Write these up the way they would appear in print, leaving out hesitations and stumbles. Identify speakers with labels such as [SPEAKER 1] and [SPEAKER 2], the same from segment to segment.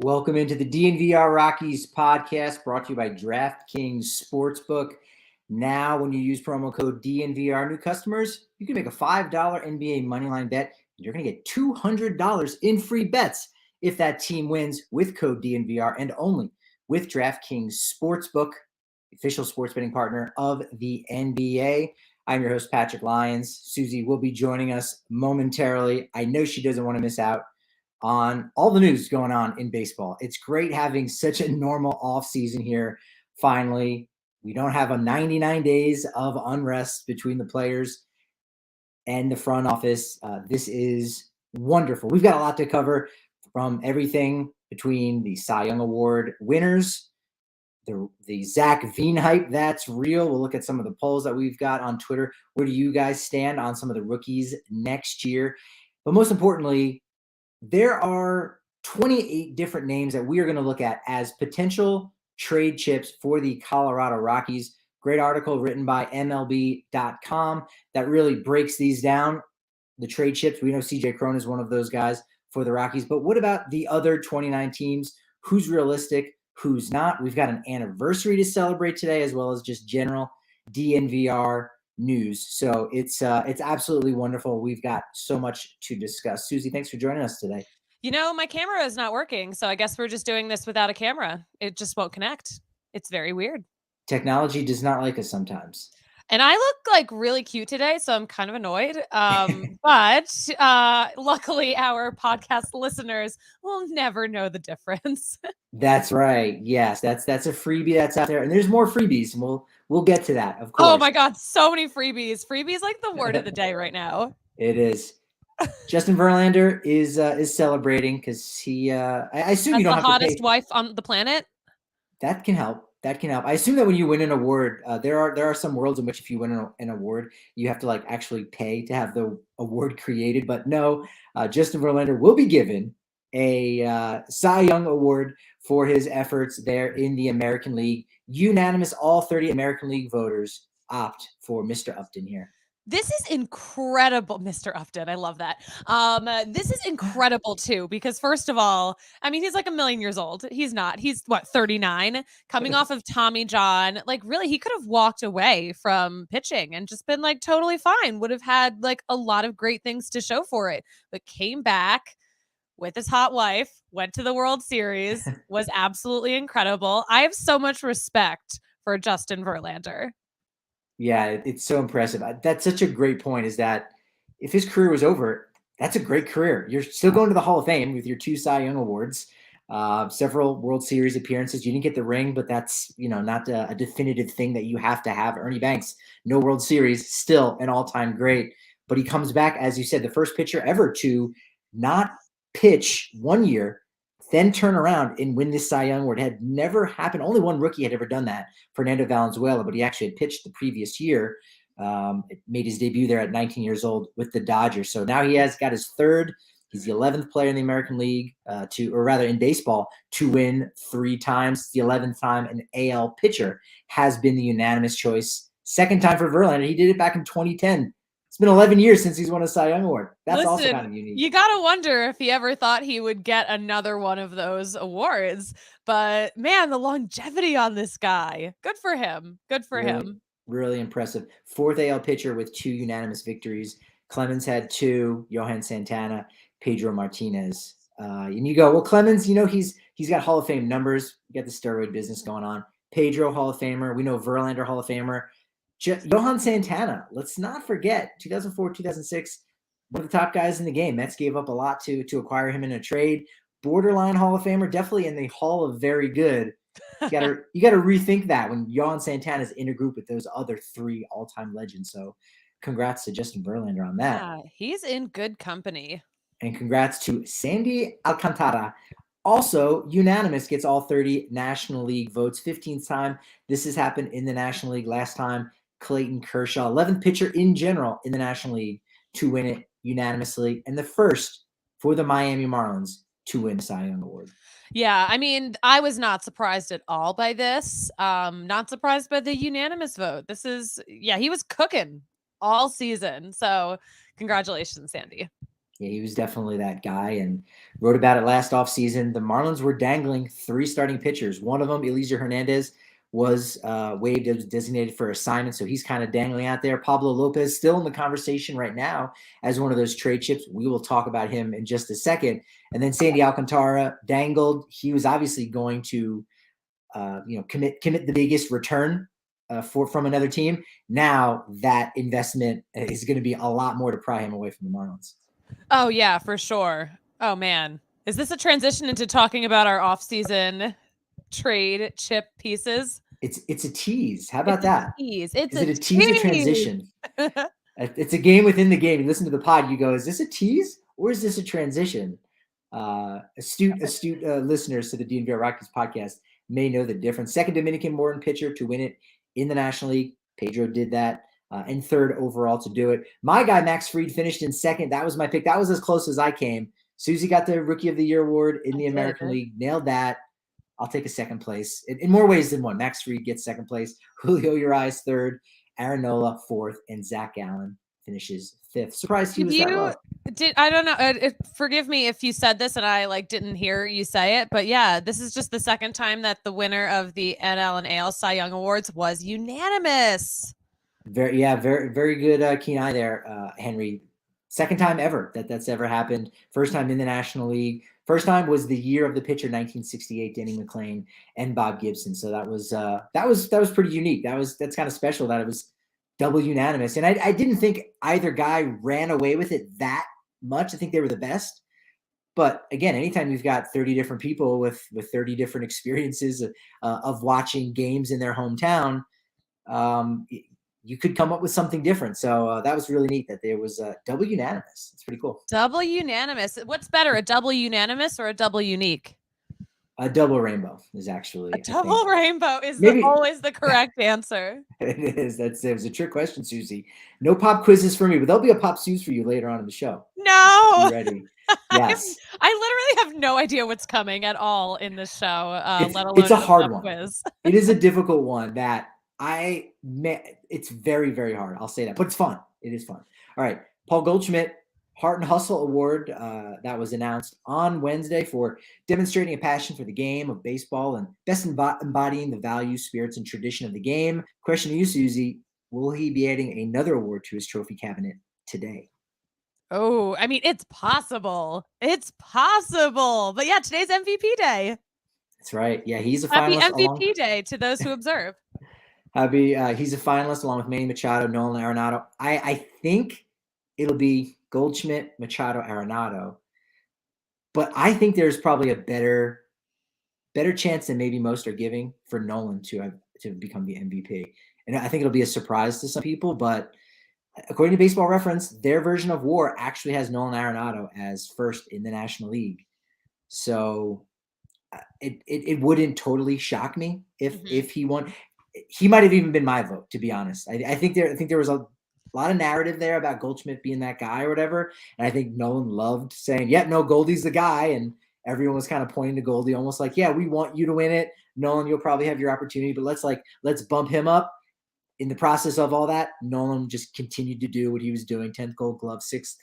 [SPEAKER 1] Welcome into the DNVR Rockies podcast brought to you by DraftKings Sportsbook. Now, when you use promo code DNVR, new customers, you can make a $5 NBA moneyline bet. And you're going to get $200 in free bets if that team wins with code DNVR and only with DraftKings Sportsbook, official sports betting partner of the NBA. I'm your host, Patrick Lyons. Susie will be joining us momentarily. I know she doesn't want to miss out on all the news going on in baseball. It's great having such a normal offseason here. Finally, we don't have a 99 days of unrest between the players and the front office. This is wonderful. We've got a lot to cover, from everything between the Cy Young Award winners, the Zach Veen hype that's real. We'll look at some of the polls that we've got on Twitter. Where do you guys stand on some of the rookies next year? But most importantly, there are 28 different names that we are going to look at as potential trade chips for the Colorado Rockies. Great article written by MLB.com that really breaks these down, the trade chips. We know CJ Cron is one of those guys for the Rockies, but what about the other 29 teams? Who's realistic? Who's not? We've got an anniversary to celebrate today, as well as just general DNVR news. So it's absolutely wonderful. We've got so much to discuss. Susie, thanks for joining us today.
[SPEAKER 2] You know, my camera is not working, so I guess we're just doing this without a camera. It just won't connect. It's very weird.
[SPEAKER 1] Technology does not like us sometimes.
[SPEAKER 2] And I look like really cute today, so I'm kind of annoyed. But luckily, our podcast listeners will never know the difference.
[SPEAKER 1] That's right. Yes, that's a freebie that's out there, and there's more freebies, and we'll get to that, of course.
[SPEAKER 2] Oh my God, so many freebies! Freebies like the word of the day right now.
[SPEAKER 1] It is. Justin Verlander is celebrating because he. I assume you don't have to pay.
[SPEAKER 2] The hottest wife on the planet.
[SPEAKER 1] That can help. I assume that when you win an award, there are some worlds in which if you win an award, you have to actually pay to have the award created. But no, Justin Verlander will be given a Cy Young Award for his efforts there in the American League. Unanimous, all 30 American League voters opt for Mr. Upton here.
[SPEAKER 2] This is incredible, Mr. Upton. I love that. This is incredible too, because first of all, I mean, he's like a million years old. He's not. He's 39, coming off of Tommy John. Really, he could have walked away from pitching and just been totally fine. Would have had a lot of great things to show for it, but came back with his hot wife, went to the World Series, was absolutely incredible. I have so much respect for Justin Verlander.
[SPEAKER 1] Yeah, it's so impressive. That's such a great point, is that if his career was over, that's a great career. You're still going to the Hall of Fame with your 2 Cy Young Awards, several World Series appearances. You didn't get the ring, but that's, not a definitive thing that you have to have. Ernie Banks, no World Series, still an all-time great. But he comes back, as you said, the first pitcher ever to not pitch 1 year, then turn around and win this Cy Young Award. It had never happened. Only one rookie had ever done that, Fernando Valenzuela, but he actually had pitched the previous year. Made his debut there at 19 years old with the Dodgers. So now he has got his third. He's the 11th player in the American League in baseball, to win 3 times. It's the 11th time an AL pitcher has been the unanimous choice. Second time for Verlander. He did it back in 2010. It's been 11 years since he's won a Cy Young Award. That's also kind of unique.
[SPEAKER 2] You got to wonder if he ever thought he would get another one of those awards. But man, the longevity on this guy. Good for him. Good for him.
[SPEAKER 1] Really impressive. 4th AL pitcher with 2 unanimous victories. Clemens had 2, Johan Santana, Pedro Martinez. And you go, well, Clemens, he's got Hall of Fame numbers. You got the steroid business going on. Pedro, Hall of Famer. We know Verlander, Hall of Famer. Johan Santana, let's not forget, 2004, 2006, one of the top guys in the game. Mets gave up a lot to acquire him in a trade. Borderline Hall of Famer, definitely in the Hall of Very Good. You got to rethink that when Johan Santana is in a group with those other 3 all-time legends. So congrats to Justin Verlander on that.
[SPEAKER 2] Yeah, he's in good company.
[SPEAKER 1] And congrats to Sandy Alcántara. Also, unanimous, gets all 30 National League votes. 15th time this has happened in the National League. Last time, Clayton Kershaw, 11th pitcher in general in the National League to win it unanimously, and the first for the Miami Marlins to win a Cy Young Award.
[SPEAKER 2] Yeah, I mean, I was not surprised at all by this. Not surprised by the unanimous vote. He was cooking all season. So congratulations, Sandy.
[SPEAKER 1] Yeah, he was definitely that guy, and wrote about it last offseason. The Marlins were dangling 3 starting pitchers. One of them, Eliezer Hernandez, was waived as designated for assignment, so he's kind of dangling out there. Pablo Lopez still in the conversation right now as one of those trade chips. We will talk about him in just a second. And then Sandy Alcántara dangled. He was obviously going to commit the biggest return from another team. Now that investment is going to be a lot more to pry him away from the Marlins.
[SPEAKER 2] Oh yeah, for sure. Oh man. Is this a transition into talking about our off-season trade chip pieces?
[SPEAKER 1] It's a tease. How about that?
[SPEAKER 2] Is
[SPEAKER 1] it a tease or transition? It's a game within the game. You listen to the pod, you go, is this a tease or is this a transition? Astute listeners to the DNVR Rockies podcast may know the difference. Second Dominican-born pitcher to win it in the National League. Pedro did that. And third overall to do it. My guy, Max Fried, finished in second. That was my pick. That was as close as I came. Susie got the Rookie of the Year award in the American League. Nailed that. I'll take a second place. In more ways than one. Max Fried gets second place. Julio Urias third. Aaron Nola fourth. And Zach Gallen finishes fifth. Surprised he was that low.
[SPEAKER 2] I don't know. Forgive me if you said this and I didn't hear you say it, but yeah, this is just the second time that the winner of the NL and AL Cy Young Awards was unanimous.
[SPEAKER 1] Very good keen eye there, Henry. Second time ever that's ever happened. First time in the National League. First time was the year of the pitcher, 1968, Denny McLain and Bob Gibson. So that was pretty unique. That's kind of special that it was double unanimous. And I didn't think either guy ran away with it that much. I think they were the best. But again, anytime you've got 30 different people with 30 different experiences of watching games in their hometown, you could come up with something different. So that was really neat that there was a double unanimous. It's pretty cool.
[SPEAKER 2] Double unanimous. What's better, a double unanimous or a double unique?
[SPEAKER 1] A double rainbow is actually.
[SPEAKER 2] A double rainbow is always the correct answer.
[SPEAKER 1] It is. It was a trick question, Susie. No pop quizzes for me, but there'll be a pop Suze for you later on in the show.
[SPEAKER 2] No.
[SPEAKER 1] Be ready. Yes.
[SPEAKER 2] I literally have no idea what's coming at all in this show, let alone
[SPEAKER 1] it's a hard one.
[SPEAKER 2] Quiz.
[SPEAKER 1] It is a difficult one that it's very, very hard. I'll say that, but it's fun. It is fun. All right. Paul Goldschmidt Heart and Hustle Award that was announced on Wednesday for demonstrating a passion for the game of baseball and best embodying the values, spirits, and tradition of the game. Question to you, Susie, will he be adding another award to his trophy cabinet today?
[SPEAKER 2] Oh, I mean, it's possible. It's possible. But yeah, today's MVP day.
[SPEAKER 1] That's right. Yeah, he's a
[SPEAKER 2] Happy
[SPEAKER 1] finalist.
[SPEAKER 2] MVP day to those who observe.
[SPEAKER 1] He's a finalist along with Manny Machado, Nolan Arenado. I think it'll be Goldschmidt, Machado, Arenado. But I think there's probably a better chance than maybe most are giving for Nolan to become the MVP. And I think it'll be a surprise to some people, but according to Baseball Reference, their version of WAR actually has Nolan Arenado as first in the National League. So it wouldn't totally shock me if he won. He might have even been my vote, to be honest. I think there was a lot of narrative there about Goldschmidt being that guy or whatever. And I think Nolan loved saying, yeah, no, Goldie's the guy. And everyone was kind of pointing to Goldie, almost like, yeah, we want you to win it. Nolan, you'll probably have your opportunity, but let's bump him up. In the process of all that, Nolan just continued to do what he was doing. 10th Gold Glove, 6th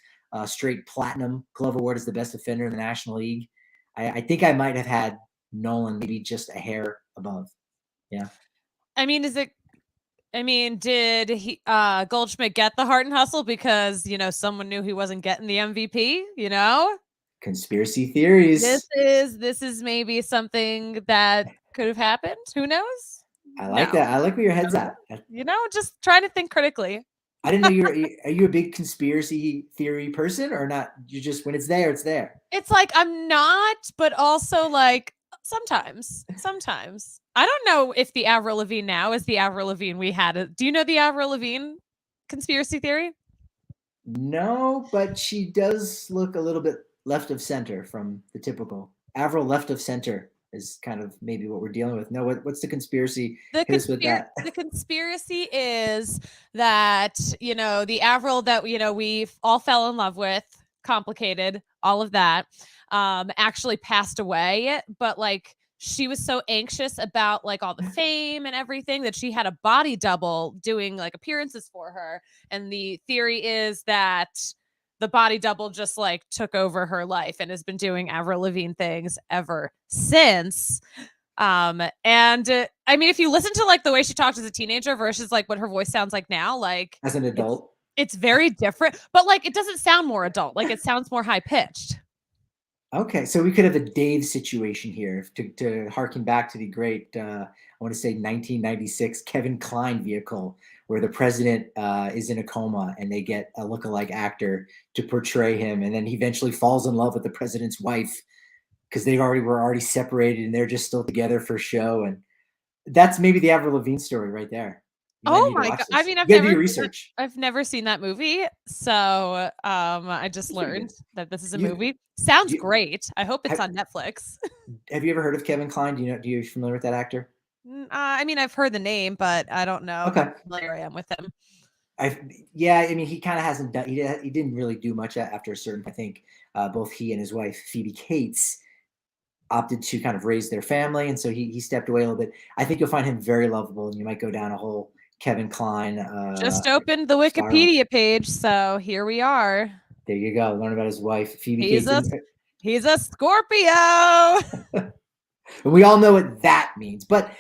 [SPEAKER 1] straight Platinum Glove Award as the best defender in the National League. I think I might have had Nolan maybe just a hair above. Yeah.
[SPEAKER 2] I mean, did he Goldschmidt get the Heart and Hustle because, someone knew he wasn't getting the MVP,
[SPEAKER 1] Conspiracy theories.
[SPEAKER 2] This is maybe something that could have happened. Who knows?
[SPEAKER 1] I like that. I like where your head's at.
[SPEAKER 2] Just trying to think critically.
[SPEAKER 1] I didn't know are you a big conspiracy theory person or not? You just, when it's there, it's there.
[SPEAKER 2] It's like, I'm not, but also sometimes. I don't know if the Avril Lavigne now is the Avril Lavigne we had. Do you know the Avril Lavigne conspiracy theory?
[SPEAKER 1] No, but she does look a little bit left of center from the typical. Avril left of center is kind of maybe what we're dealing with. No, what's the conspiracy?
[SPEAKER 2] The conspiracy is that, the Avril that, we all fell in love with, complicated, all of that, actually passed away. But she was so anxious about all the fame and everything that she had a body double doing appearances for her. And the theory is that the body double just like took over her life and has been doing Avril Lavigne things ever since. I mean, if you listen to like the way she talked as a teenager versus like what her voice sounds like now, like
[SPEAKER 1] as an adult,
[SPEAKER 2] it's very different, but like it doesn't sound more adult. Like it sounds more high pitched.
[SPEAKER 1] Okay, so we could have a Dave situation here to harken back to the great, I want to say 1996 Kevin Kline vehicle, where the president is in a coma and they get a lookalike actor to portray him, and then he eventually falls in love with the president's wife because they were already separated and they're just still together for show. And that's maybe the Avril Lavigne story right there. You might
[SPEAKER 2] Oh
[SPEAKER 1] need to
[SPEAKER 2] my
[SPEAKER 1] watch
[SPEAKER 2] god! I
[SPEAKER 1] this.
[SPEAKER 2] mean,
[SPEAKER 1] You gotta do your research.
[SPEAKER 2] I've never seen that movie, so I just
[SPEAKER 1] It's pretty
[SPEAKER 2] learned
[SPEAKER 1] good.
[SPEAKER 2] that this is a
[SPEAKER 1] You,
[SPEAKER 2] movie. Sounds
[SPEAKER 1] you
[SPEAKER 2] great. I hope it's
[SPEAKER 1] have,
[SPEAKER 2] on Netflix.
[SPEAKER 1] have you ever heard of Kevin Kline? Do you familiar with that actor?
[SPEAKER 2] I mean, I've heard the name, but I don't know how
[SPEAKER 1] Okay.
[SPEAKER 2] familiar I am with him.
[SPEAKER 1] Yeah, I mean, he kind of hasn't done. He didn't really do much after a certain. I think both he and his wife Phoebe Cates opted to kind of raise their family, and so he stepped away a little bit. I think you'll find him very lovable, and you might go down a whole Kevin Kline
[SPEAKER 2] Just opened the
[SPEAKER 1] spiral.
[SPEAKER 2] Wikipedia page, so here we are.
[SPEAKER 1] There you go. Learn about his wife Phoebe
[SPEAKER 2] He's
[SPEAKER 1] Cates,
[SPEAKER 2] a
[SPEAKER 1] and
[SPEAKER 2] he's a Scorpio.
[SPEAKER 1] we all know what that means. But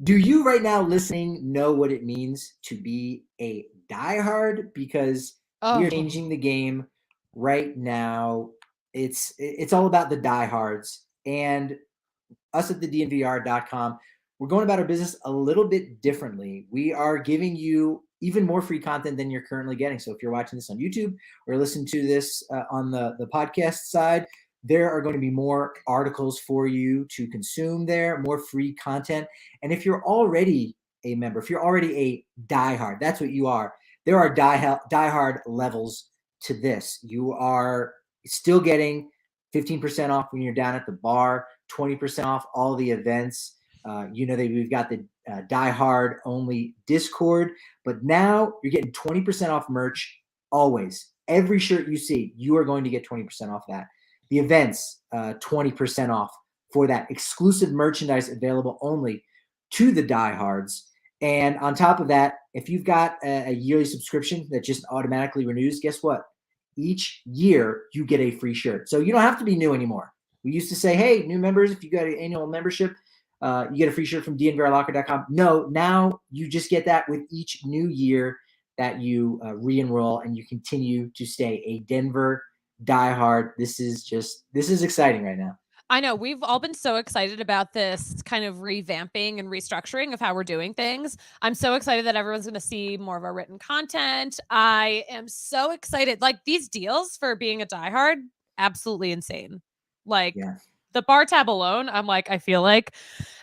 [SPEAKER 1] do you right now listening know what it means to be a diehard? Because we are
[SPEAKER 2] Oh,
[SPEAKER 1] changing the game right now. It's all about the diehards, and us at the DNVR.com, we're going about our business a little bit differently. We are giving you even more free content than you're currently getting. So if you're watching this on YouTube or listening to this on the podcast side, there are going to be more articles for you to consume there, more free content. And if you're already a member, if you're already a diehard, that's what you are. There are diehard levels to this. You are still getting 15% off when you're down at the bar, 20% off all the events. We've got the Die Hard only Discord, but now you're getting 20% off merch always. Every shirt you see, you are going to get 20% off that. The events, 20% off for that. Exclusive merchandise available only to the diehards. And on top of that, if you've got a yearly subscription that just automatically renews, guess what? Each year you get a free shirt. So you don't have to be new anymore. We used to say, hey, new members, if you got an annual membership, you get a free shirt from dnvrlocker.com. No, now you just get that with each new year that you re-enroll and you continue to stay a Denver diehard. This is exciting right now.
[SPEAKER 2] I know we've all been so excited about this kind of revamping and restructuring of how we're doing things. I'm so excited that everyone's going to see more of our written content. I am so excited. Like these deals for being a diehard, absolutely insane. Like
[SPEAKER 1] Yeah.
[SPEAKER 2] the bar tab alone, I'm like, I feel like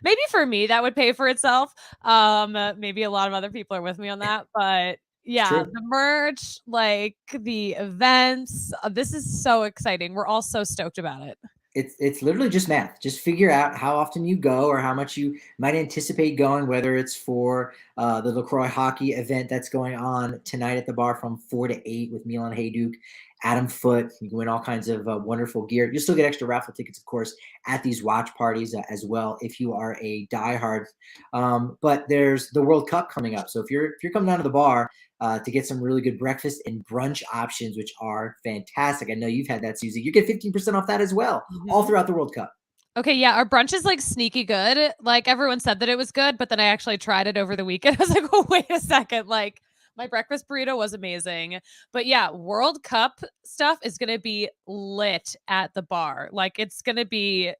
[SPEAKER 2] maybe for me that would pay for itself. Maybe a lot of other people are with me on that, but yeah, the merch, like the events, this is so exciting. We're all so stoked about it.
[SPEAKER 1] It's literally just math. Just figure out how often you go or how much you might anticipate going, whether it's for the LaCroix hockey event that's going on tonight at the bar from 4 to 8 with Milan Hajduk, Adam Foote. You can win all kinds of wonderful gear. You still get extra raffle tickets, of course, at these watch parties as well if you are a diehard. But there's the World Cup coming up. So if you're coming down to the bar to get some really good breakfast and brunch options, which are fantastic. I know you've had that, Suzie. You get 15% off that as well, all throughout the World Cup.
[SPEAKER 2] Okay, yeah, our brunch is like sneaky good. Like everyone said that it was good, but then I actually tried it over the weekend. I was like, oh, wait a second. Like my breakfast burrito was amazing. But yeah, World Cup stuff is going to be lit at the bar. Like it's going to be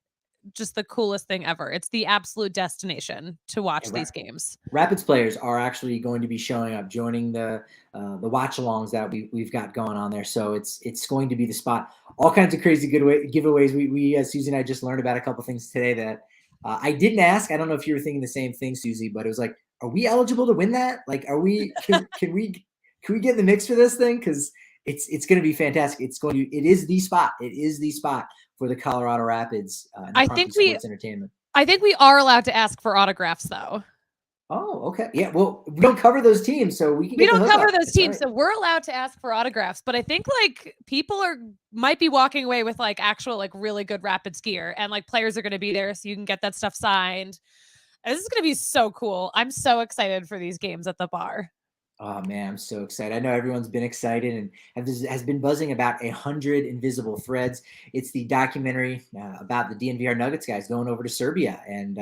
[SPEAKER 2] just the coolest thing ever. It's the absolute destination to watch these games.
[SPEAKER 1] Rapids players are actually going to be showing up, joining the watch-alongs that we've got going on there. So it's going to be the spot. All kinds of crazy good giveaways. We Suzie and I just learned about a couple things today that I didn't ask. I don't know if you were thinking the same thing, Suzie, but it was like, are we eligible to win that? Like, are we? Can we get in the mix for this thing? Because it's going to be fantastic. It is the spot. It is the spot for the Colorado Rapids.
[SPEAKER 2] I think
[SPEAKER 1] Sports Entertainment.
[SPEAKER 2] I think we are allowed to ask for autographs though.
[SPEAKER 1] Oh, okay. Yeah. Well, we don't cover those teams, so we
[SPEAKER 2] don't cover those teams, so we're allowed to ask for autographs. But I think like people might be walking away with like actual like really good Rapids gear, and like players are going to be there, so you can get that stuff signed. This is going to be so cool. I'm so excited for these games at the bar.
[SPEAKER 1] Oh man, I'm so excited. I know everyone's been excited and has been buzzing about 100 Invisible Threads. It's the documentary about the DNVR Nuggets guys going over to Serbia and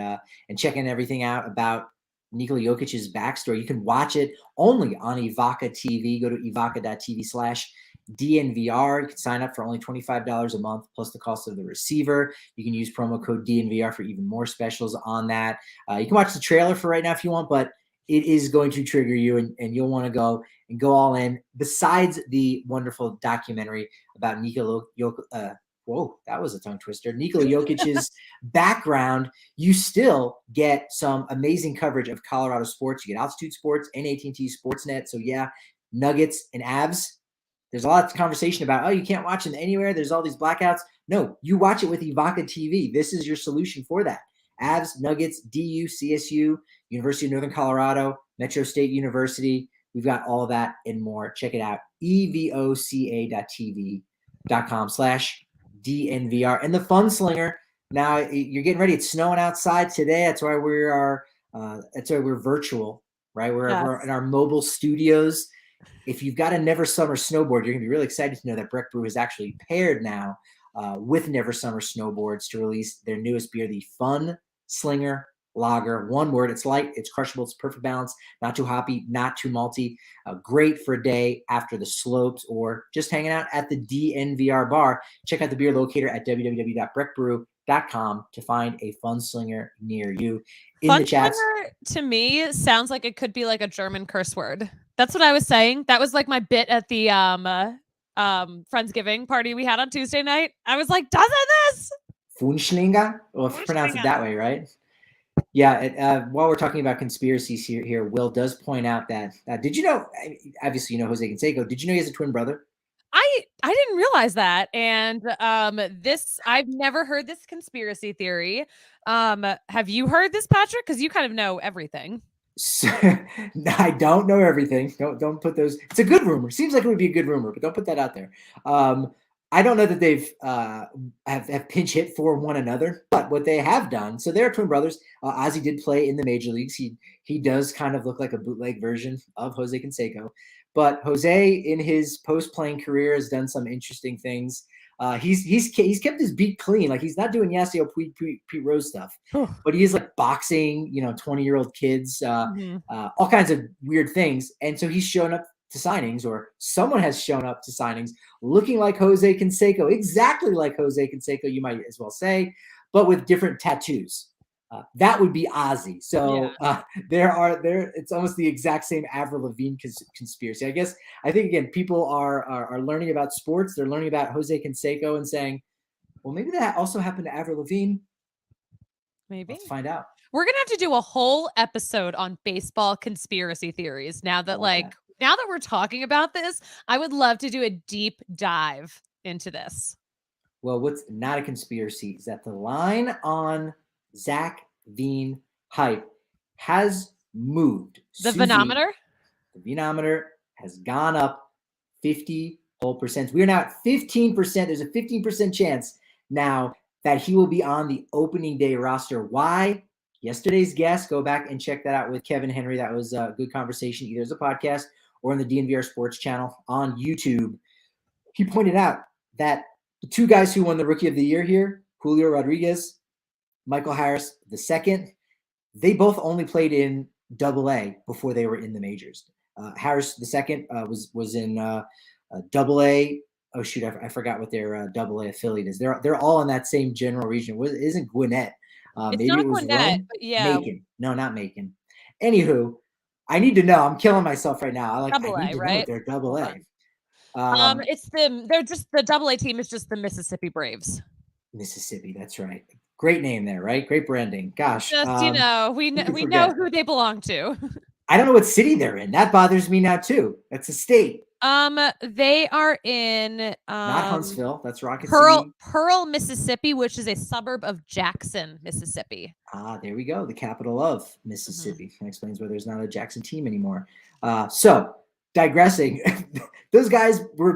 [SPEAKER 1] checking everything out about Nikola Jokic's backstory. You can watch it only on Ivaka TV. Go to ivaka.tv/DNVR. You can sign up for only $25 a month plus the cost of the receiver. You can use promo code DNVR for even more specials on that. You can watch the trailer for right now if you want, but it is going to trigger you and you'll want to go all in. Besides the wonderful documentary about Nikola Jokic, whoa, that was a tongue twister. Nikola Jokic's background, you still get some amazing coverage of Colorado sports. You get Altitude Sports and AT&T Sportsnet. So yeah, Nuggets and Avs. There's a lot of conversation about, oh, you can't watch them anywhere. There's all these blackouts. No, you watch it with Ivaka TV. This is your solution for that. Avs, Nuggets, DU, CSU, University of Northern Colorado, Metro State University. We've got all of that and more. Check it out. evoca.tv.com/DNVR. And the Fun Slinger. Now you're getting ready. It's snowing outside today. That's why we're virtual, right? We're in our mobile studios. If you've got a Never Summer snowboard, you're going to be really excited to know that Breck Brew has actually paired now with Never Summer snowboards to release their newest beer, the Fun Slinger Lager. One word, it's light, it's crushable, it's perfect balance, not too hoppy, not too malty. Great for a day after the slopes or just hanging out at the DNVR bar. Check out the beer locator at www.breckbrew.com to find a Fun Slinger near you. In
[SPEAKER 2] Fun
[SPEAKER 1] the chats,
[SPEAKER 2] Slinger to me sounds like it could be like a German curse word. That's what I was saying. That was like my bit at the Friendsgiving party we had on Tuesday night. I was like, doesn't this?
[SPEAKER 1] Funschlinger? Well, if you pronounce it that way, right? Yeah. While we're talking about conspiracies here, Will does point out that did you know? Obviously, you know Jose Canseco. Did you know he has a twin brother?
[SPEAKER 2] I didn't realize that, and this I've never heard this conspiracy theory. Have you heard this, Patrick? Because you kind of know everything.
[SPEAKER 1] So, I don't know everything. Don't put those. It's a good rumor. Seems like it would be a good rumor, but don't put that out there. I don't know that they've have pinch hit for one another, but what they have done. So they're twin brothers. Ozzy did play in the major leagues. He does kind of look like a bootleg version of Jose Canseco, but Jose in his post playing career has done some interesting things. He's kept his beat clean. Like he's not doing Yasiel Pete Rose stuff, but he is like boxing, 20-year-old kids, all kinds of weird things. And so he's shown up to signings, or someone has shown up to signings looking like Jose Canseco, exactly like Jose Canseco, you might as well say, but with different tattoos. That would be Ozzy. So it's almost the exact same Avril Lavigne conspiracy. I think again, people are learning about sports. They're learning about Jose Canseco and saying, well, maybe that also happened to Avril Lavigne.
[SPEAKER 2] Maybe.
[SPEAKER 1] Let's find out.
[SPEAKER 2] We're gonna have to do a whole episode on baseball conspiracy theories now that now that we're talking about this. I would love to do a deep dive into this.
[SPEAKER 1] Well, what's not a conspiracy is that the line on Zach Veen hype has moved.
[SPEAKER 2] The venometer?
[SPEAKER 1] The venometer has gone up 50 whole percent. We're now at 15%. There's a 15% chance now that he will be on the opening day roster. Why? Yesterday's guest, go back and check that out with Kevin Henry. That was a good conversation, either as a podcast or in the DNVR Sports channel on YouTube. He pointed out that the two guys who won the Rookie of the Year here, Julio Rodriguez, Michael Harris II, they both only played in AA before they were in the majors. Harris II was in AA. Oh shoot, I forgot what their AA affiliate is. They're all in that same general region. Isn't Gwinnett?
[SPEAKER 2] It's
[SPEAKER 1] maybe
[SPEAKER 2] not
[SPEAKER 1] it was
[SPEAKER 2] Gwinnett,
[SPEAKER 1] Rome?
[SPEAKER 2] but yeah.
[SPEAKER 1] Macon. No, not Macon. Anywho, I need to know. I'm killing myself right now. I need to know they're AA.
[SPEAKER 2] It's the AA team is just the Mississippi Braves.
[SPEAKER 1] Mississippi, that's right. Great name there, right? Great branding. Gosh.
[SPEAKER 2] Just we know who they belong to.
[SPEAKER 1] I don't know what city they're in. That bothers me now too. That's a state.
[SPEAKER 2] They are in
[SPEAKER 1] not Huntsville. That's Rocket
[SPEAKER 2] City.
[SPEAKER 1] City.
[SPEAKER 2] Pearl, Mississippi, which is a suburb of Jackson, Mississippi.
[SPEAKER 1] There we go. The capital of Mississippi. That explains why there's not a Jackson team anymore. So digressing, those guys were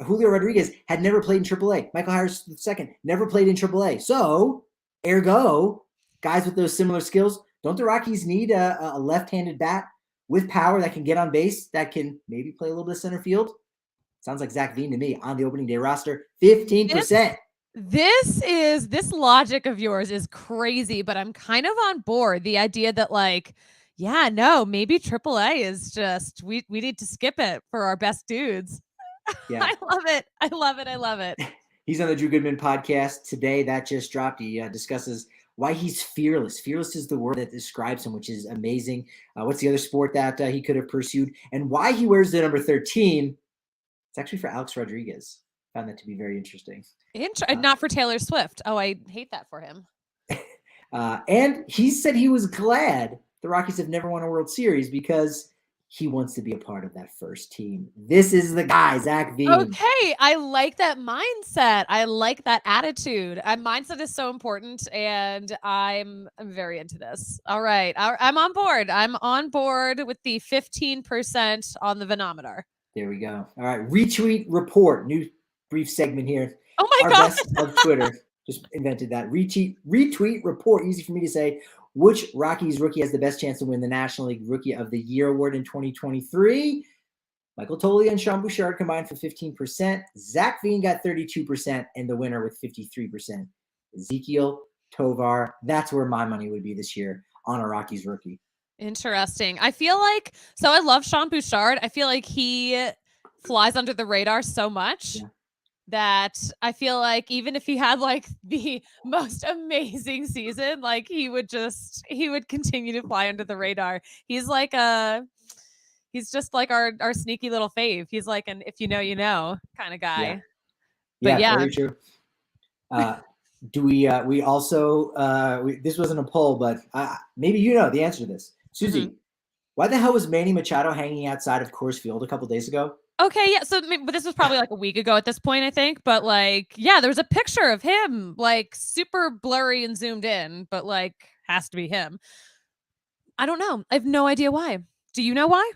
[SPEAKER 1] Julio Rodriguez had never played in AAA. Michael Harris II never played in AAA. So, ergo, guys with those similar skills, don't the Rockies need a left-handed bat with power that can get on base, that can maybe play a little bit of center field. Sounds like Zach Veen to me on the opening day roster. 15%.
[SPEAKER 2] This logic of yours is crazy, but I'm kind of on board. The idea that like, yeah, no, maybe AAA is just we need to skip it for our best dudes.
[SPEAKER 1] Yeah.
[SPEAKER 2] I love it. I love it. I love it.
[SPEAKER 1] He's on the Drew Goodman podcast today. That just dropped. He discusses why he's fearless. Fearless is the word that describes him, which is amazing. What's the other sport that he could have pursued, and why he wears the number 13? It's actually for Alex Rodriguez. Found that to be very interesting.
[SPEAKER 2] Not for Taylor Swift. Oh, I hate that for him.
[SPEAKER 1] And he said he was glad the Rockies have never won a World Series because he wants to be a part of that first team. This is the guy, Zach Veen.
[SPEAKER 2] Okay, I like that mindset. I like that attitude. Mindset is so important, and I'm very into this. All right, I'm on board. I'm on board with the 15% on the Venometer.
[SPEAKER 1] There we go. All right, retweet report. New brief segment here.
[SPEAKER 2] Oh my
[SPEAKER 1] Our
[SPEAKER 2] God.
[SPEAKER 1] best of Twitter. Just invented that. Retweet report. Easy for me to say. Which Rockies rookie has the best chance to win the National League Rookie of the Year award in 2023? Michael Toglia and Sean Bouchard combined for 15%. Zach Veen got 32%, and the winner with 53%. Ezekiel Tovar. That's where my money would be this year on a Rockies rookie.
[SPEAKER 2] Interesting. I feel like, so I love Sean Bouchard. I feel like he flies under the radar so much that I feel like even if he had like the most amazing season, like he would continue to fly under the radar. He's just like our sneaky little fave. He's like an if you know, you know kind of guy.
[SPEAKER 1] Yeah, very true. Do we also this wasn't a poll, but maybe you know the answer to this. Suzie, why the hell was Manny Machado hanging outside of Coors Field a couple days ago?
[SPEAKER 2] Okay, yeah. So, but this was probably like a week ago at this point, I think. But like, yeah, there was a picture of him, like super blurry and zoomed in, but like has to be him. I don't know. I have no idea why. Do you know why?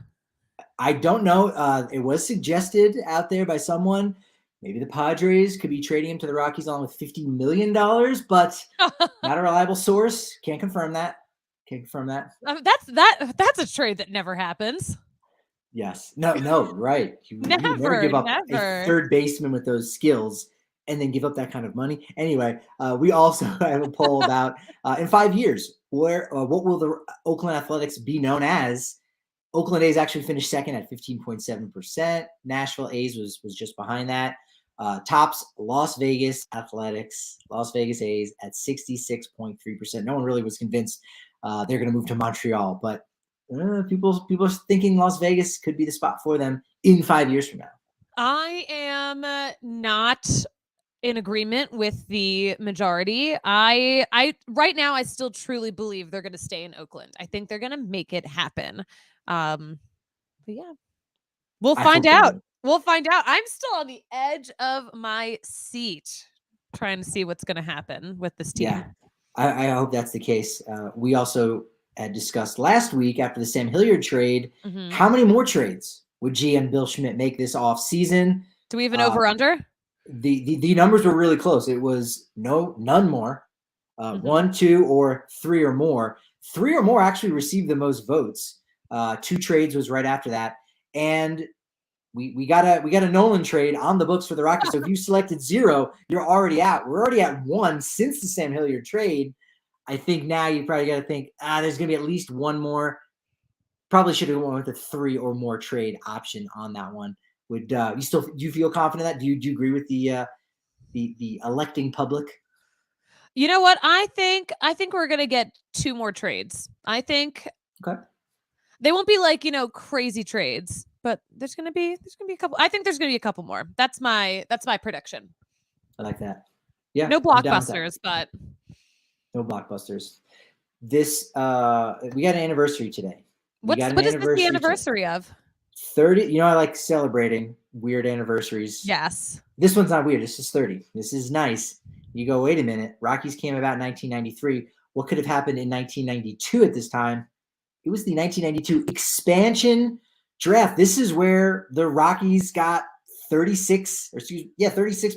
[SPEAKER 2] I
[SPEAKER 1] don't know. It was suggested out there by someone. Maybe the Padres could be trading him to the Rockies along with $50 million, but not a reliable source. Can't confirm that.
[SPEAKER 2] That's a trade that never happens.
[SPEAKER 1] Yes. No, right. You never give up a third baseman with those skills and then give up that kind of money. Anyway, we also have a poll about in 5 years, what will the Oakland Athletics be known as? Oakland A's actually finished second at 15.7%. Nashville A's was just behind that. Tops Las Vegas Athletics, Las Vegas A's at 66.3%. No one really was convinced they're going to move to Montreal, but people are thinking Las Vegas could be the spot for them in 5 years from now.
[SPEAKER 2] I am not in agreement with the majority. I right now I still truly believe they're going to stay in Oakland. I think they're going to make it happen. But yeah, we'll find out. We'll find out. I'm still on the edge of my seat trying to see what's going to happen with this team.
[SPEAKER 1] Yeah, I hope that's the case. We also had discussed last week after the Sam Hilliard trade, how many more trades would GM Bill Schmidt make this offseason?
[SPEAKER 2] Do we have an over-under?
[SPEAKER 1] The numbers were really close. It was none more. 1, 2, or 3 or more. 3 or more actually received the most votes. 2 trades was right after that. And we got a Nolan trade on the books for the Rockies. So if you selected 0, you're already out. We're already at 1 since the Sam Hilliard trade. I think now you probably got to think, there's going to be at least 1 more. Probably should have went with a 3 or more trade option on that one. Would do you feel confident in that? Do you agree with the electing public?
[SPEAKER 2] You know what? I think we're going to get 2 more trades. I think they won't be like, crazy trades, but there's going to be a couple. I think there's going to be a couple more. That's my prediction.
[SPEAKER 1] I like that. Yeah.
[SPEAKER 2] No blockbusters, but
[SPEAKER 1] no blockbusters. This we got an anniversary today.
[SPEAKER 2] What is this the anniversary of?
[SPEAKER 1] 30. I like celebrating weird anniversaries.
[SPEAKER 2] Yes.
[SPEAKER 1] This one's not weird. This is 30. This is nice. You go, wait a minute. Rockies came about in 1993. What could have happened in 1992 at this time? It was the 1992 expansion draft. This is where the Rockies got 36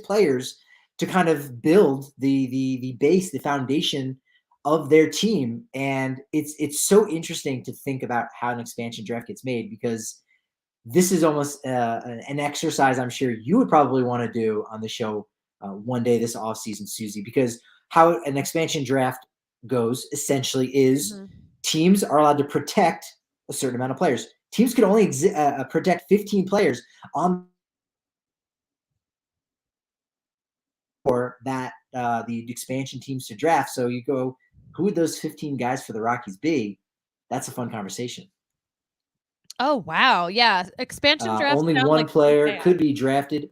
[SPEAKER 1] players to kind of build the base, the foundation of their team. And it's so interesting to think about how an expansion draft gets made, because this is almost an exercise I'm sure you would probably want to do on the show one day this offseason, Suzie, because how an expansion draft goes essentially is teams are allowed to protect a certain amount of players. Teams can only protect 15 players on for that the expansion teams to draft. So you go, who would those 15 guys for the Rockies be? That's a fun conversation.
[SPEAKER 2] Oh, wow. Yeah. Expansion drafts
[SPEAKER 1] Only
[SPEAKER 2] sound
[SPEAKER 1] one
[SPEAKER 2] like
[SPEAKER 1] player could be drafted.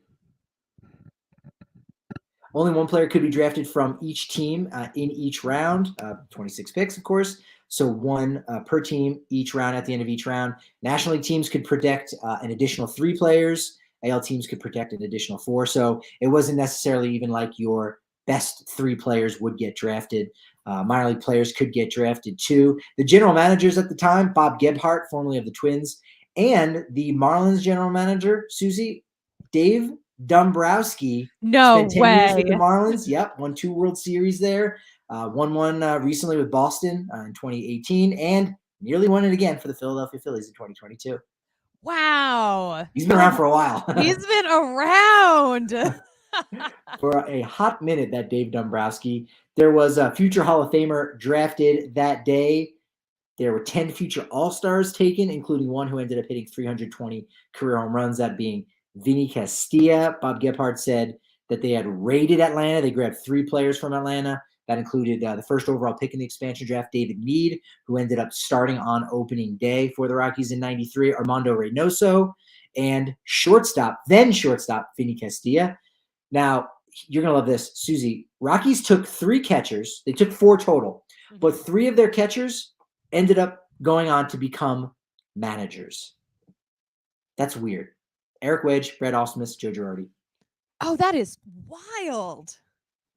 [SPEAKER 1] Only one player could be drafted from each team in each round, 26 picks, of course. So one per team each round at the end of each round. National League teams could protect an additional 3 players. AL teams could protect an additional 4. So it wasn't necessarily even like your best 3 players would get drafted. Minor league players could get drafted too. The general managers at the time, Bob Gebhardt, formerly of the Twins, and the Marlins general manager, Suzie, Dave Dombrowski,
[SPEAKER 2] No
[SPEAKER 1] spent 10 years with the
[SPEAKER 2] way.
[SPEAKER 1] Marlins. Yep, won 2 World Series there. Won one recently with Boston in 2018, and nearly won it again for the Philadelphia Phillies in 2022.
[SPEAKER 2] Wow.
[SPEAKER 1] He's been around for a while.
[SPEAKER 2] He's been around.
[SPEAKER 1] For a hot minute, that Dave Dombrowski. There was a future Hall of Famer drafted that day. There were 10 future All-Stars taken, including one who ended up hitting 320 career home runs, that being Vinny Castilla. Bob Gebhardt said that they had raided Atlanta. They grabbed 3 players from Atlanta. That included the first overall pick in the expansion draft, David Meade, who ended up starting on opening day for the Rockies in '93, Armando Reynoso, and then shortstop, Vinny Castilla. Now, you're going to love this, Suzie. Rockies took 3 catchers. They took 4 total, but 3 of their catchers ended up going on to become managers. That's weird. Eric Wedge, Brett Ausmus, Joe Girardi.
[SPEAKER 2] Oh, that is wild.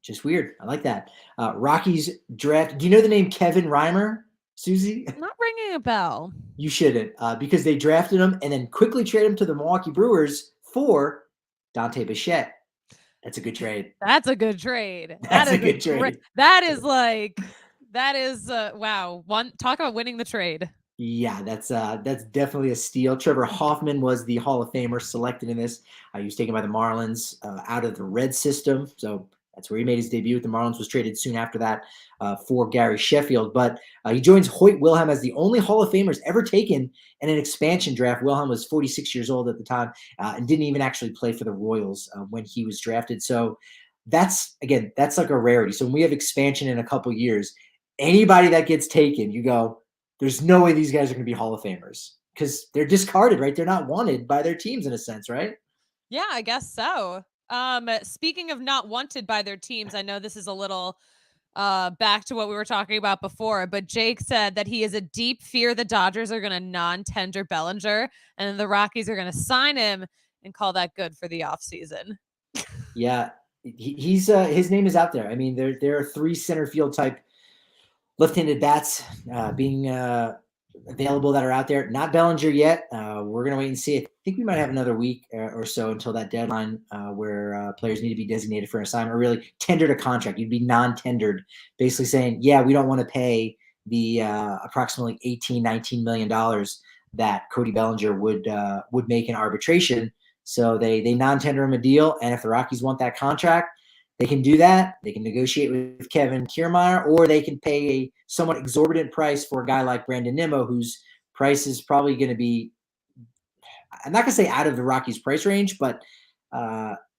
[SPEAKER 1] Just weird. I like that. Rockies draft. Do you know the name Kevin Reimer, Suzie?
[SPEAKER 2] Not ringing a bell.
[SPEAKER 1] You shouldn't, because they drafted him and then quickly traded him to the Milwaukee Brewers for Dante Bichette. That's a good trade.
[SPEAKER 2] That's a good trade.
[SPEAKER 1] That's a good trade.
[SPEAKER 2] That is wow. Talk about winning the trade.
[SPEAKER 1] Yeah, that's definitely a steal. Trevor Hoffman was the Hall of Famer selected in this. He was taken by the Marlins out of the Red system. So that's where he made his debut with the Marlins, was traded soon after that for Gary Sheffield. But he joins Hoyt Wilhelm as the only Hall of Famers ever taken in an expansion draft. Wilhelm was 46 years old at the time and didn't even actually play for the Royals when he was drafted. So that's like a rarity. So when we have expansion in a couple years, anybody that gets taken, you go, there's no way these guys are going to be Hall of Famers, because they're discarded, right? They're not wanted by their teams in a sense, right?
[SPEAKER 2] Yeah, I guess so. Speaking of not wanted by their teams, I know this is a little back to what we were talking about before, but Jake said that he is a deep fear the Dodgers are going to non-tender Bellinger, and the Rockies are going to sign him and call that good for the offseason.
[SPEAKER 1] Yeah, he's his name is out there. I mean, there are 3 center field type left-handed bats being available that are out there. Not Bellinger yet. We're going to wait and see. I think we might have another week or so until that deadline where players need to be designated for an assignment, or really tendered a contract. You'd be non-tendered, basically saying, yeah, we don't want to pay the approximately $18, $19 million that Cody Bellinger would make in arbitration. So they non-tender him a deal, and if the Rockies want that contract, they can do that. They can negotiate with Kevin Kiermaier, or they can pay a somewhat exorbitant price for a guy like Brandon Nimmo, whose price is probably going to be, I'm not going to say out of the Rockies' price range, but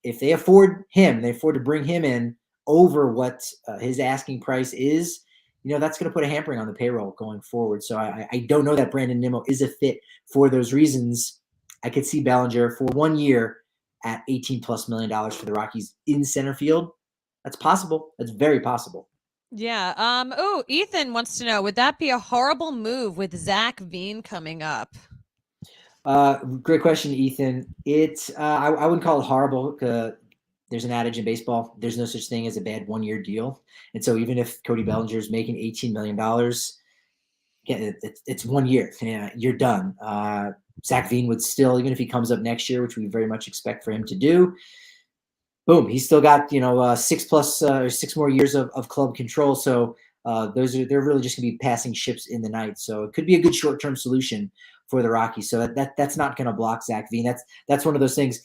[SPEAKER 1] if they afford him, they afford to bring him in over what his asking price is, that's going to put a hampering on the payroll going forward. So I don't know that Brandon Nimmo is a fit for those reasons. I could see Bellinger for 1 year at $18+ million for the Rockies in center field. That's possible. That's very possible.
[SPEAKER 2] Yeah. Oh, Ethan wants to know, would that be a horrible move with Zach Veen coming up?
[SPEAKER 1] Great question, Ethan. I wouldn't call it horrible. There's an adage in baseball: there's no such thing as a bad 1 year deal. And so even if Cody Bellinger is making $18 million, yeah, it's 1 year. Yeah, you're done. Zach Veen would still, even if he comes up next year, which we very much expect for him to do, boom, he's still got 6 more years of club control. So they're really just going to be passing ships in the night. So it could be a good short-term solution for the Rockies. So that's not going to block Zach Veen. That's one of those things.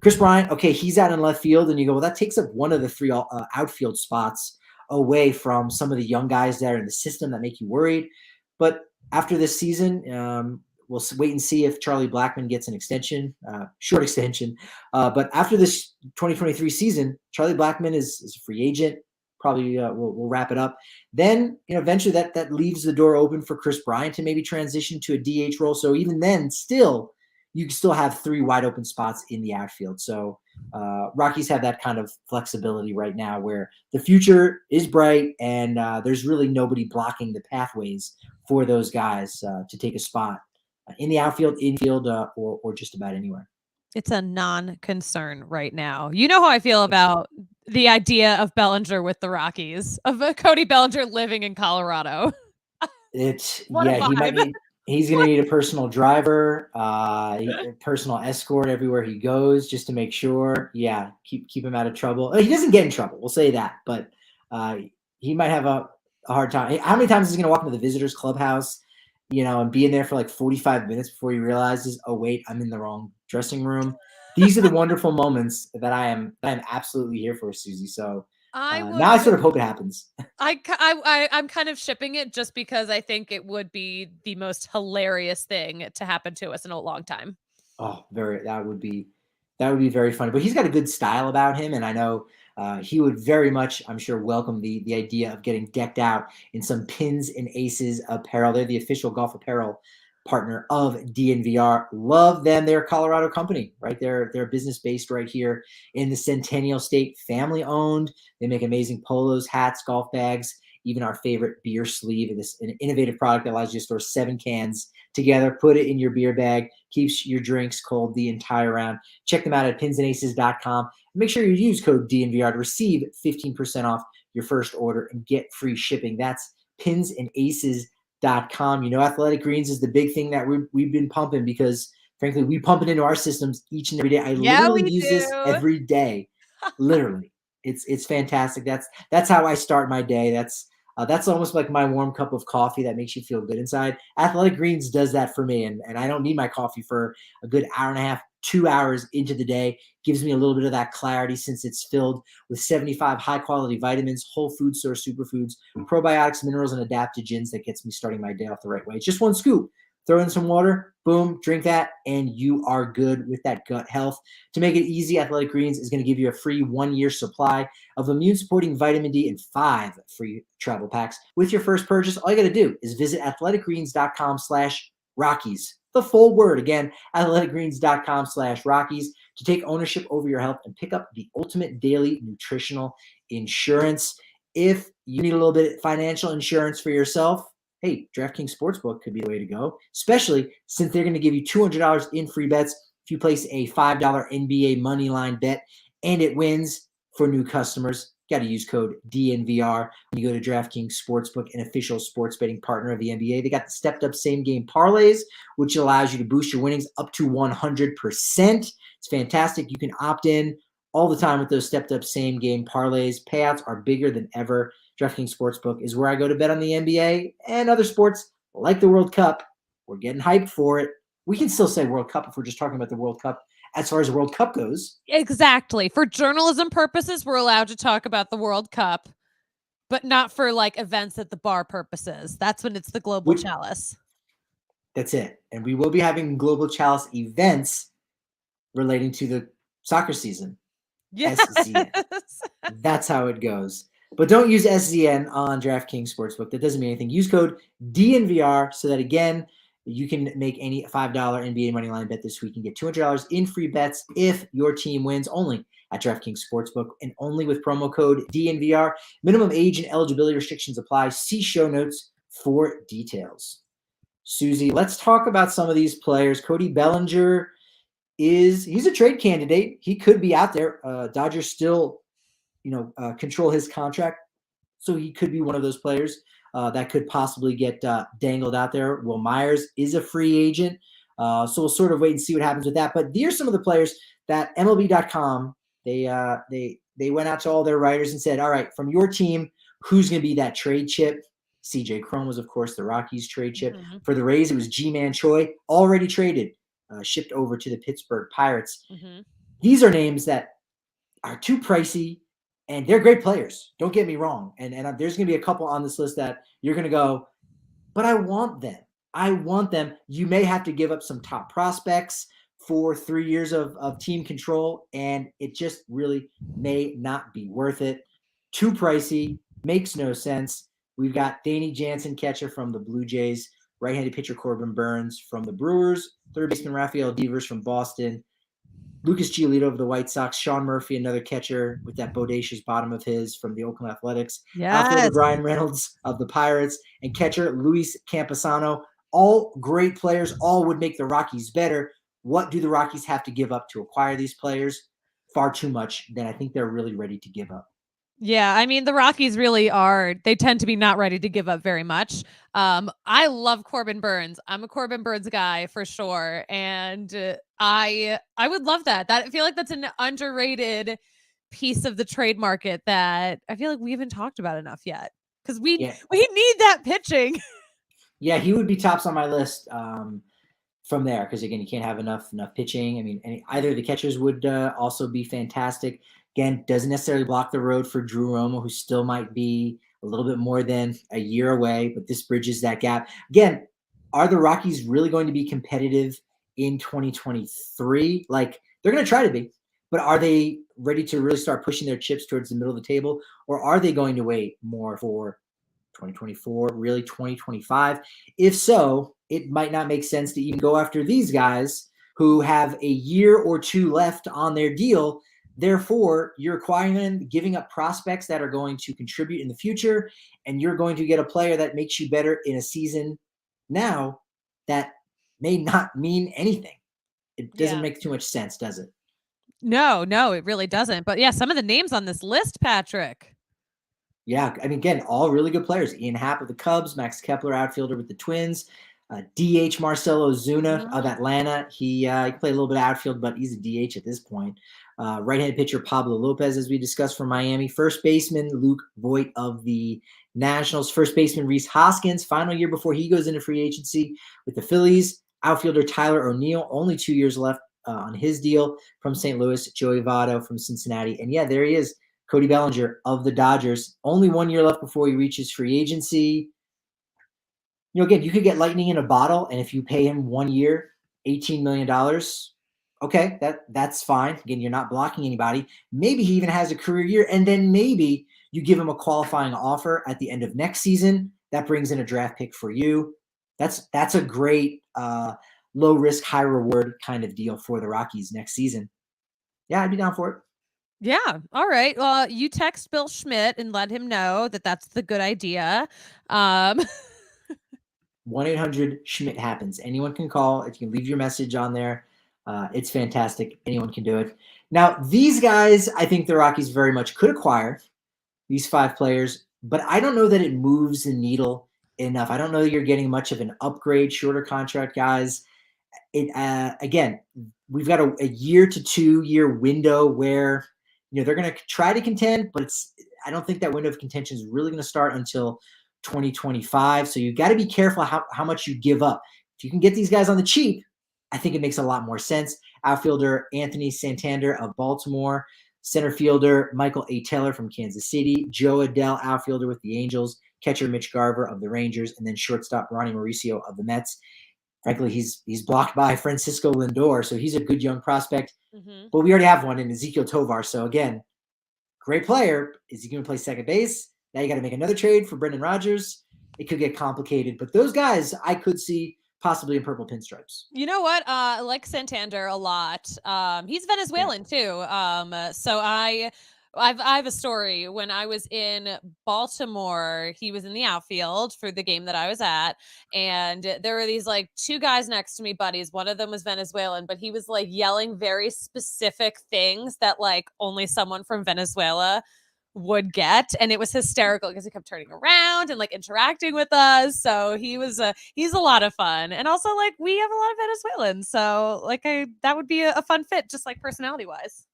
[SPEAKER 1] Chris Bryant, okay, he's out in left field, and you go, well, that takes up one of the three outfield spots away from some of the young guys that are in the system that make you worried. But after this season, we'll wait and see if Charlie Blackmon gets an extension, short extension. But after this 2023 season, Charlie Blackmon is a free agent. Probably we'll wrap it up. Then eventually that leaves the door open for Chris Bryant to maybe transition to a DH role. So even then, you can still have three wide open spots in the outfield. So Rockies have that kind of flexibility right now where the future is bright and there's really nobody blocking the pathways for those guys to take a spot in the outfield, infield, or just about anywhere.
[SPEAKER 2] It's a non-concern right now. You know how I feel about the idea of Bellinger with the Rockies, of Cody Bellinger living in Colorado.
[SPEAKER 1] He's going to need a personal driver, a personal escort everywhere he goes, just to make sure. Yeah, keep him out of trouble. He doesn't get in trouble, we'll say that, but he might have a hard time. How many times is he going to walk into the visitors clubhouse, and be in there for like 45 minutes before he realizes, oh wait, I'm in the wrong dressing room? These are the wonderful moments that I am absolutely here for, Susie. So now I sort of hope it happens.
[SPEAKER 2] I'm kind of shipping it just because I think it would be the most hilarious thing to happen to us in a long time.
[SPEAKER 1] Oh, that would be very funny. But he's got a good style about him, and I know he would very much, I'm sure, welcome the idea of getting decked out in some Pins and Aces apparel. They're the official golf apparel partner of DNVR. Love them. They're a Colorado company, right? They're a business based right here in the Centennial State, family owned. They make amazing polos, hats, golf bags, even our favorite beer sleeve. An innovative product that allows you to store 7 cans together, put it in your beer bag, keeps your drinks cold the entire round. Check them out at pinsandaces.com. Make sure you use code DNVR to receive 15% off your first order and get free shipping. That's pinsandaces.com. Athletic Greens is the big thing that we've been pumping because, frankly, we pump it into our systems each and every day. I literally use this every day. Literally. It's fantastic. That's how I start my day. That's almost like my warm cup of coffee that makes you feel good inside. Athletic Greens does that for me, and I don't need my coffee for a good hour and a half, 2 hours into the day. Gives me a little bit of that clarity since it's filled with 75 high-quality vitamins, whole food source superfoods, probiotics, minerals, and adaptogens that gets me starting my day off the right way. It's just one scoop. Throw in some water, boom, drink that, and you are good with that gut health. To make it easy, Athletic Greens is going to give you a free 1-year supply of immune-supporting vitamin D and 5 free travel packs. With your first purchase, all you got to do is visit athleticgreens.com/Rockies. The full word again, athleticgreens.com/Rockies, to take ownership over your health and pick up the ultimate daily nutritional insurance. If you need a little bit of financial insurance for yourself, hey, DraftKings Sportsbook could be the way to go, especially since they're going to give you $200 in free bets if you place a $5 NBA money line bet and it wins. For new customers, got to use code DNVR when you go to DraftKings Sportsbook, an official sports betting partner of the NBA. They got the stepped up same game parlays, which allows you to boost your winnings up to 100%. It's fantastic. You can opt in all the time with those stepped up same game parlays. Payouts are bigger than ever. DraftKings Sportsbook is where I go to bet on the NBA and other sports like the World Cup. We're getting hyped for it. We can still say World Cup if we're just talking about the World Cup as far as the World Cup goes.
[SPEAKER 2] Exactly. For journalism purposes, we're allowed to talk about the World Cup, but not for like events at the bar purposes. That's when it's the Global Chalice.
[SPEAKER 1] That's it. And we will be having Global Chalice events relating to the soccer season.
[SPEAKER 2] Yes.
[SPEAKER 1] SZN. That's how it goes. But don't use SZN on DraftKings Sportsbook. That doesn't mean anything. Use code DNVR so that, again, you can make any $5 NBA money line bet this week and get $200 in free bets if your team wins, only at DraftKings Sportsbook and only with promo code DNVR. Minimum age and eligibility restrictions apply. See show notes for details. Susie, let's talk about some of these players. Cody Bellinger he's a trade candidate. He could be out there. Dodgers still, control his contract. So he could be one of those players that could possibly get dangled out there. Will Myers is a free agent. So we'll sort of wait and see what happens with that. But here's some of the players that MLB.com, they went out to all their writers and said, all right, from your team, who's going to be that trade chip. CJ Cron was, of course, the Rockies trade chip.
[SPEAKER 2] Mm-hmm.
[SPEAKER 1] For the Rays, it was G-Man Choi, already traded, shipped over to the Pittsburgh Pirates.
[SPEAKER 2] Mm-hmm.
[SPEAKER 1] These are names that are too pricey, and they're great players. Don't get me wrong. And there's going to be a couple on this list that you're going to go, but I want them. I want them. You may have to give up some top prospects for 3 years of team control, and it just really may not be worth it. Too pricey, makes no sense. We've got Danny Jansen, catcher from the Blue Jays, right-handed pitcher Corbin Burns from the Brewers, third baseman Rafael Devers from Boston, Lucas Giolito of the White Sox, Sean Murphy, another catcher with that bodacious bottom of his from the Oakland Athletics, outfielder Brian Reynolds of the Pirates, and catcher Luis Camposano. All great players, all would make the Rockies better. What do the Rockies have to give up to acquire these players? Far too much than I think they're really ready to give up.
[SPEAKER 2] Yeah, I mean, the Rockies really are, they tend to be not ready to give up very much. I love Corbin Burns. I'm a Corbin Burns guy for sure. And I would love that. I feel like that's an underrated piece of the trade market that I feel like we haven't talked about enough yet. Because we need that pitching.
[SPEAKER 1] Yeah, he would be tops on my list from there. Because again, you can't have enough pitching. I mean, either of the catchers would also be fantastic. Again, doesn't necessarily block the road for Drew Romo, who still might be a little bit more than a year away, but this bridges that gap. Again, are the Rockies really going to be competitive in 2023? Like, they're going to try to be, but are they ready to really start pushing their chips towards the middle of the table, or are they going to wait more for 2024, really 2025? If so, it might not make sense to even go after these guys who have a year or two left on their deal. Therefore, you're acquiring them, giving up prospects that are going to contribute in the future, and you're going to get a player that makes you better in a season now that may not mean anything. It doesn't make too much sense, does it?
[SPEAKER 2] No, it really doesn't. But yeah, some of the names on this list, Patrick.
[SPEAKER 1] Yeah, I mean, again, all really good players. Ian Happ with the Cubs, Max Kepler, outfielder with the Twins, DH Marcell Ozuna of Atlanta. He played a little bit of outfield, but he's a DH at this point. Right-handed pitcher Pablo Lopez, as we discussed, from Miami. First baseman Luke Voit of the Nationals. First baseman Rhys Hoskins, final year before he goes into free agency with the Phillies. Outfielder Tyler O'Neill, only 2 years left on his deal, from St. Louis. Joey Votto from Cincinnati. And yeah, there he is, Cody Bellinger of the Dodgers. Only 1 year left before he reaches free agency. You know, again, you could get lightning in a bottle, and if you pay him 1 year, $18 million, okay, that's fine. Again, you're not blocking anybody. Maybe he even has a career year, and then maybe you give him a qualifying offer at the end of next season. That brings in a draft pick for you. That's a great low risk, high reward kind of deal for the Rockies next season. Yeah, I'd be down for it.
[SPEAKER 2] Yeah. All right. Well, you text Bill Schmidt and let him know that that's the good idea.
[SPEAKER 1] 1-800-SCHMIDT happens. Anyone can call. If you can leave your message on there, it's fantastic. Anyone can do it. Now, these guys, I think the Rockies very much could acquire, these 5 players, but I don't know that it moves the needle enough. I don't know that you're getting much of an upgrade, shorter contract guys. Again, we've got a year to 2 year window where, you know, they're going to try to contend, but I don't think that window of contention is really going to start until 2025. So you got to be careful how much you give up. If you can get these guys on the cheap, I think it makes a lot more sense. Outfielder Anthony Santander of Baltimore, center fielder Michael A. Taylor from Kansas City, Joe Adell, outfielder with the Angels, catcher Mitch Garver of the Rangers, and then shortstop Ronnie Mauricio of the Mets. Frankly, he's blocked by Francisco Lindor, so he's a good young prospect. Mm-hmm. But we already have one in Ezequiel Tovar. So again, great player. Is he going to play second base? Now you got to make another trade for Brendan Rodgers. It could get complicated, but those guys I could see possibly in purple pinstripes.
[SPEAKER 2] You know what? I like Santander a lot. He's Venezuelan too. So I have a story. When I was in Baltimore, he was in the outfield for the game that I was at. And there were these like 2 guys next to me, buddies. One of them was Venezuelan, but he was like yelling very specific things that like only someone from Venezuela would get, and it was hysterical because he kept turning around and like interacting with us. So he's a lot of fun, and also like we have a lot of Venezuelans, so like that would be a fun fit, just like personality wise.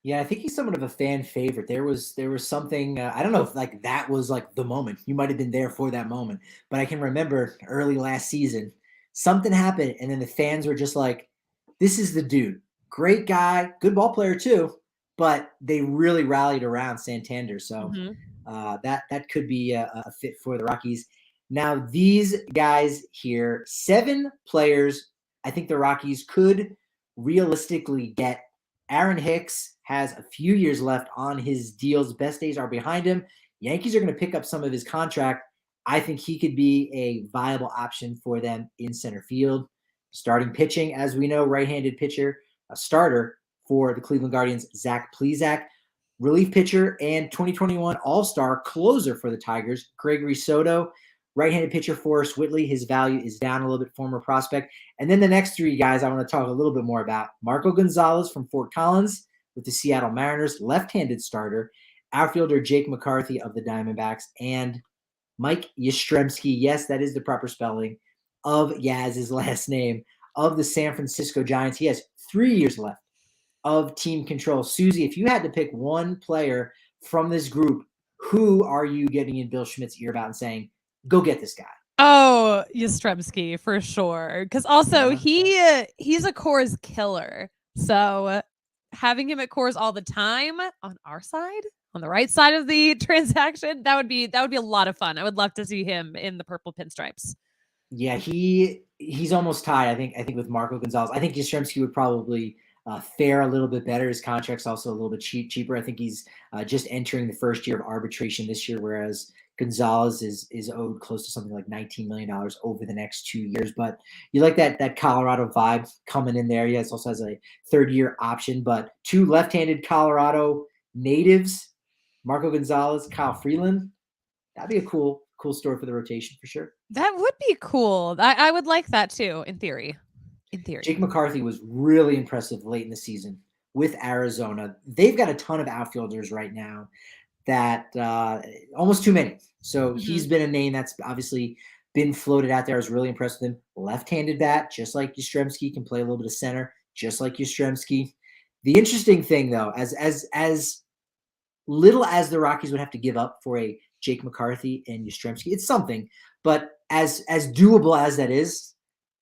[SPEAKER 1] Yeah, I think he's somewhat of a fan favorite. There was something, I don't know if like that was like the moment. You might have been there for that moment, but I can remember early last season, something happened, and then the fans were just like, "This is the dude. Great guy, good ball player too." But they really rallied around Santander, so
[SPEAKER 2] Mhm.
[SPEAKER 1] that could be a fit for the Rockies. Now these guys here, 7 players, I think the Rockies could realistically get. Aaron Hicks has a few years left on his deals. Best days are behind him. Yankees are going to pick up some of his contract. I think he could be a viable option for them in center field. Starting pitching, as we know, right-handed pitcher, a starter for the Cleveland Guardians, Zach Plesac. Relief pitcher and 2021 All-Star closer for the Tigers, Gregory Soto. Right-handed pitcher, Forrest Whitley. His value is down a little bit, former prospect. And then the next 3 guys I want to talk a little bit more about. Marco Gonzalez from Fort Collins with the Seattle Mariners, left-handed starter. Outfielder Jake McCarthy of the Diamondbacks. And Mike Yastrzemski, yes, that is the proper spelling of Yaz's last name, of the San Francisco Giants. He has 3 years left of team control. Susie, if you had to pick one player from this group, who are you getting in Bill Schmidt's ear about and saying, go get this guy?
[SPEAKER 2] Oh, Yastrzemski for sure. Because also
[SPEAKER 1] Yeah.
[SPEAKER 2] he's a Coors killer. So having him at Coors all the time on our side, on the right side of the transaction, that would be a lot of fun. I would love to see him in the purple pinstripes.
[SPEAKER 1] Yeah, he's almost tied. I think with Marco Gonzalez. I think Yastrzemski would probably fare a little bit better. His contract's also a little bit cheaper. I think he's just entering the first year of arbitration this year, whereas Gonzalez is owed close to something like $19 million over the next 2 years. But you like that Colorado vibe coming in there. Yes, also has a 3rd-year option. But 2 left-handed Colorado natives, Marco Gonzalez, Kyle Freeland. That'd be a cool story for the rotation for sure.
[SPEAKER 2] That would be cool. I would like that too, in theory. In theory.
[SPEAKER 1] Jake McCarthy was really impressive late in the season with Arizona. They've got a ton of outfielders right now that almost too many. So
[SPEAKER 2] Mhm.
[SPEAKER 1] he's been a name that's obviously been floated out there. I was really impressed with him. Left-handed bat, just like Yastrzemski, can play a little bit of center, just like Yastrzemski. The interesting thing, though, as little as the Rockies would have to give up for a Jake McCarthy and Yastrzemski, it's something. But as doable as that is,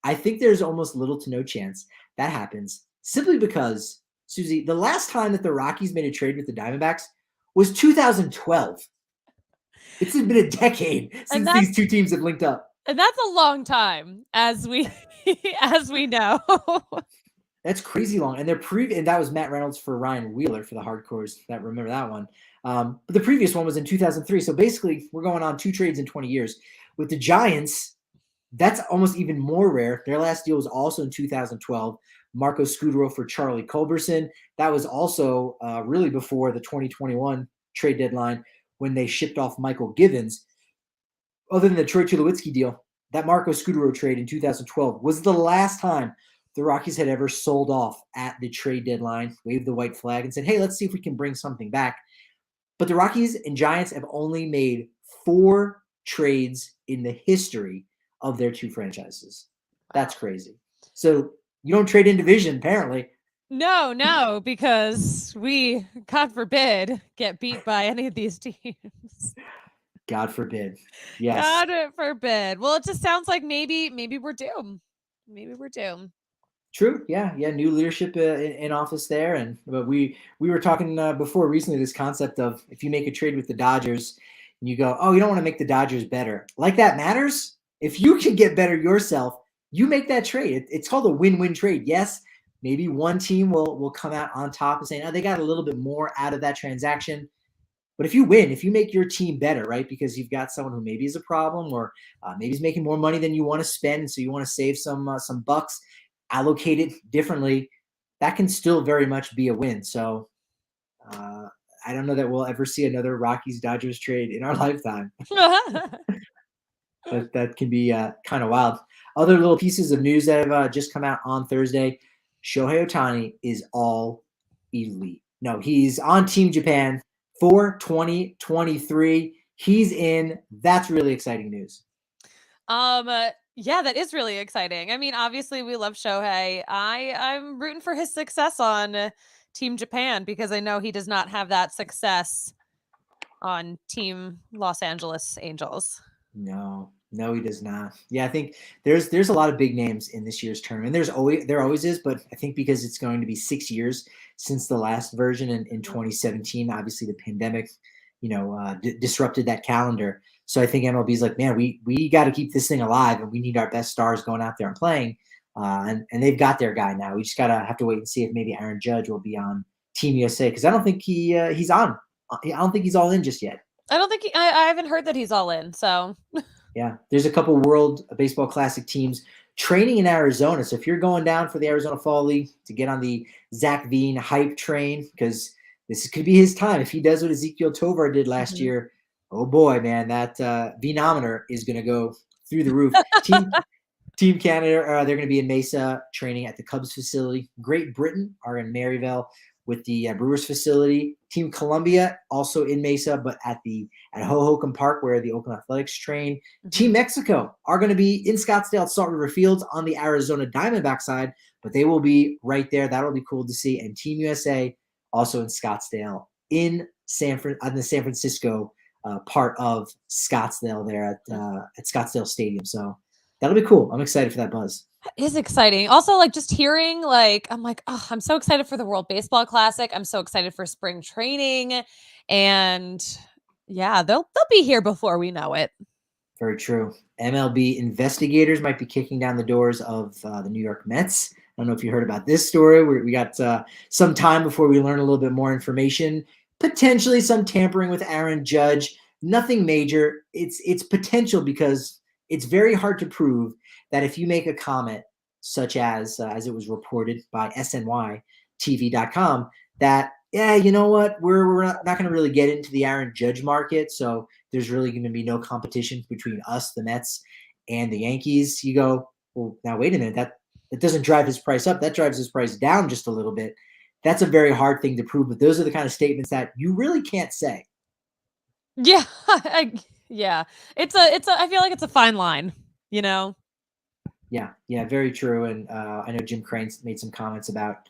[SPEAKER 1] I think there's almost little to no chance that happens simply because, Susie, the last time that the Rockies made a trade with the Diamondbacks was 2012. It's been a decade
[SPEAKER 2] And
[SPEAKER 1] since these two teams have linked up.
[SPEAKER 2] that's a long time, as we as we know.
[SPEAKER 1] That's crazy long. And and that was Matt Reynolds for Ryan Wheeler for the hardcores that remember that one. But the previous one was in 2003. So basically, we're going on 2 trades in 20 years. With the Giants, that's almost even more rare. Their last deal was also in 2012. Marco Scudero for Charlie Culberson. That was also really before the 2021 trade deadline when they shipped off Michael Givens. Other than the Troy Tulowitzki deal, that Marco Scudero trade in 2012 was the last time the Rockies had ever sold off at the trade deadline, waved the white flag, and said, hey, let's see if we can bring something back. But the Rockies and Giants have only made 4 trades in the history of their 2 franchises. That's crazy. So you don't trade in division, apparently.
[SPEAKER 2] No, because we, God forbid, get beat by any of these teams.
[SPEAKER 1] God forbid. Yes.
[SPEAKER 2] God forbid. Well, it just sounds like maybe we're doomed. Maybe we're doomed.
[SPEAKER 1] True. Yeah. New leadership in office there, and but we were talking before recently this concept of if you make a trade with the Dodgers, and you go, oh, you don't want to make the Dodgers better. Like that matters. If you can get better yourself, you make that trade. It's called a win-win trade. Yes, maybe one team will come out on top and say, oh, they got a little bit more out of that transaction. But if you win, if you make your team better, right, because you've got someone who maybe is a problem or maybe is making more money than you want to spend, so you want to save some bucks, allocate it differently, that can still very much be a win. So I don't know that we'll ever see another Rockies-Dodgers trade in our lifetime. But that can be kind of wild. Other little pieces of news that have just come out on Thursday. Shohei Ohtani is all elite. No, he's on Team Japan for 2023. He's in. That's really exciting news.
[SPEAKER 2] Yeah, that is really exciting. I mean, obviously we love Shohei. I'm rooting for his success on Team Japan, because I know he does not have that success on Team Los Angeles Angels.
[SPEAKER 1] No, he does not. Yeah, I think there's a lot of big names in this year's tournament. There always is, but I think because it's going to be 6 years since the last version in 2017, obviously the pandemic, disrupted that calendar. So I think MLB's like, man, we got to keep this thing alive, and we need our best stars going out there and playing. And they've got their guy now. We just have to wait and see if maybe Aaron Judge will be on Team USA, because I don't think he's on. I don't think he's all in just yet.
[SPEAKER 2] I don't think I haven't heard that he's all in. So
[SPEAKER 1] yeah, there's a couple World Baseball Classic teams training in Arizona. So if you're going down for the Arizona Fall League to get on the Zach Veen hype train, because this could be his time. If he does what Ezekiel Tovar did last year, oh boy, man, that Veenometer is going to go through the roof. Team Canada, they're going to be in Mesa training at the Cubs facility. Great Britain are in Maryville with the Brewers facility. Team Colombia also in Mesa, but at Hohokam Park, where the Oakland Athletics train. Team Mexico are going to be in Scottsdale at Salt River Fields on the Arizona Diamondback side, but they will be right there. That'll be cool to see. And Team USA also in Scottsdale in the San Francisco part of Scottsdale there at Scottsdale Stadium. So that'll be cool. I'm excited for that buzz.
[SPEAKER 2] That is exciting. Also, like, just hearing, like, I'm like, oh, I'm so excited for the World Baseball Classic. I'm so excited for spring training. And yeah, they'll be here before we know it.
[SPEAKER 1] Very true. MLB investigators might be kicking down the doors of the New York Mets. I don't know if you heard about this story. We got some time before we learn a little bit more information. Potentially some tampering with Aaron Judge. Nothing major. It's potential, because it's very hard to prove that if you make a comment such as it was reported by SNYTV.com, that, yeah, you know what, we're not going to really get into the Aaron Judge market, so there's really going to be no competition between us, the Mets, and the Yankees. You go, well, now wait a minute, that doesn't drive his price up. That drives his price down just a little bit. That's a very hard thing to prove, but those are the kind of statements that you really can't say.
[SPEAKER 2] Yeah, yeah. I feel like it's a fine line,
[SPEAKER 1] Yeah, very true. And I know Jim Crane made some comments about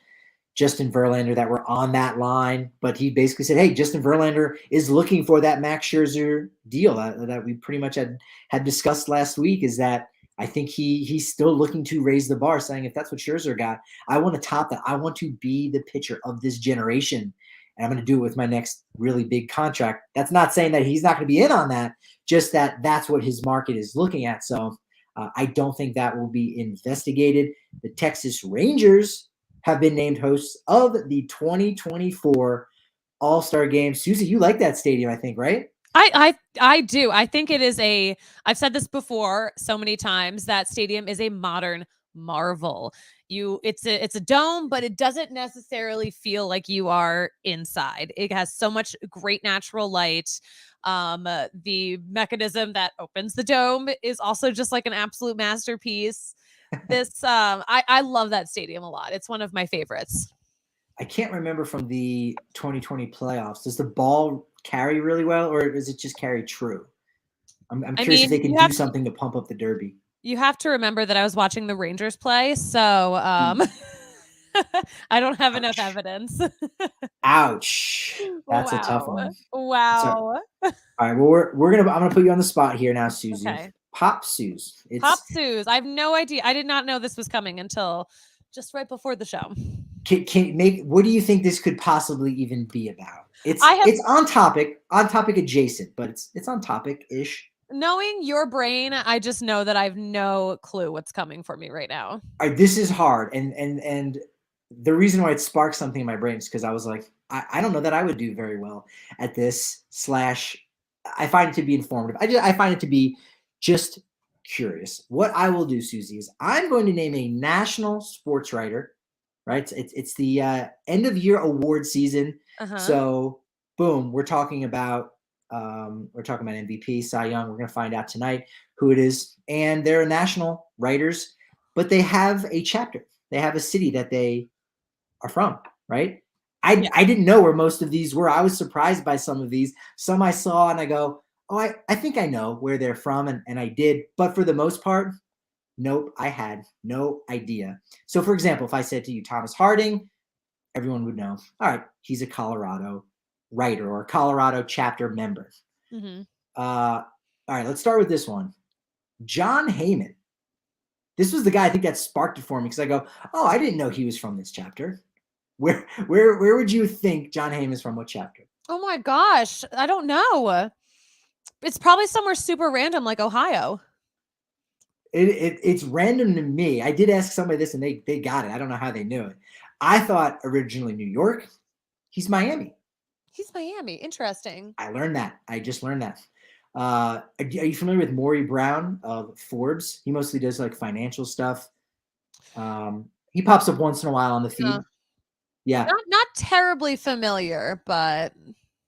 [SPEAKER 1] Justin Verlander that were on that line, but he basically said, hey, Justin Verlander is looking for that Max Scherzer deal that we pretty much had discussed last week. Is that I think he's still looking to raise the bar, saying if that's what Scherzer got, I want to top that. I want to be the pitcher of this generation, and I'm going to do it with my next really big contract. That's not saying that he's not going to be in on that, just that that's what his market is looking at. So I don't think that will be investigated. The Texas Rangers have been named hosts of the 2024 All-Star Game. Suzie, you like that stadium, I think, right?
[SPEAKER 2] I do. I think it is I've said this before so many times, that stadium is a modern marvel. It's a dome, but it doesn't necessarily feel like you are inside. It has so much great natural light. The mechanism that opens the dome is also just like an absolute masterpiece. I love that stadium a lot. It's one of my favorites.
[SPEAKER 1] I can't remember from the 2020 playoffs. Does the ball carry really well, or does it just carry true? I'm curious if they can do something to pump up the Derby.
[SPEAKER 2] You have to remember that I was watching the Rangers play, so I don't have enough evidence.
[SPEAKER 1] Ouch. That's a tough one.
[SPEAKER 2] Wow.
[SPEAKER 1] All right. Well, I'm gonna put you on the spot here now, Suzie.
[SPEAKER 2] Okay.
[SPEAKER 1] Pop Suze.
[SPEAKER 2] Pop Suze. I have no idea. I did not know this was coming until just right before the show.
[SPEAKER 1] What do you think this could possibly even be about? It's on topic adjacent, but it's on topic-ish.
[SPEAKER 2] Knowing your brain, I just know that I have no clue what's coming for me right now.
[SPEAKER 1] All right, this is hard, and the reason why it sparked something in my brain is because I was like, I don't know that I would do very well at this. I find it to be informative. I find it to be just curious. What I will do, Suzie, is I'm going to name a national sports writer. Right, it's the end of year award season. So boom, we're talking about MVP, Cy Young. We're going to find out tonight who it is. And they're national writers, but they have a chapter. They have a city that they are from, right? I didn't know where most of these were. I was surprised by some of these. Some I saw and I go, oh, I think I know where they're from. And I did. But for the most part, nope, I had no idea. So, for example, if I said to you, Thomas Harding, everyone would know. All right, he's a Colorado writer or a Colorado chapter member.
[SPEAKER 2] Mm-hmm.
[SPEAKER 1] All right, let's start with this one. John Heyman. This was the guy I think that sparked it for me because I go, oh, I didn't know he was from this chapter. Where would you think John Heyman is from? What chapter?
[SPEAKER 2] Oh my gosh, I don't know. It's probably somewhere super random like Ohio.
[SPEAKER 1] It's random to me. I did ask somebody this and they got it. I don't know how they knew it. I thought originally New York. He's Miami.
[SPEAKER 2] He's Miami. Interesting.
[SPEAKER 1] I learned that. I just learned that. Are you familiar with Maury Brown of Forbes? He mostly does like financial stuff. He pops up once in a while on the feed. Yeah.
[SPEAKER 2] Not terribly familiar, but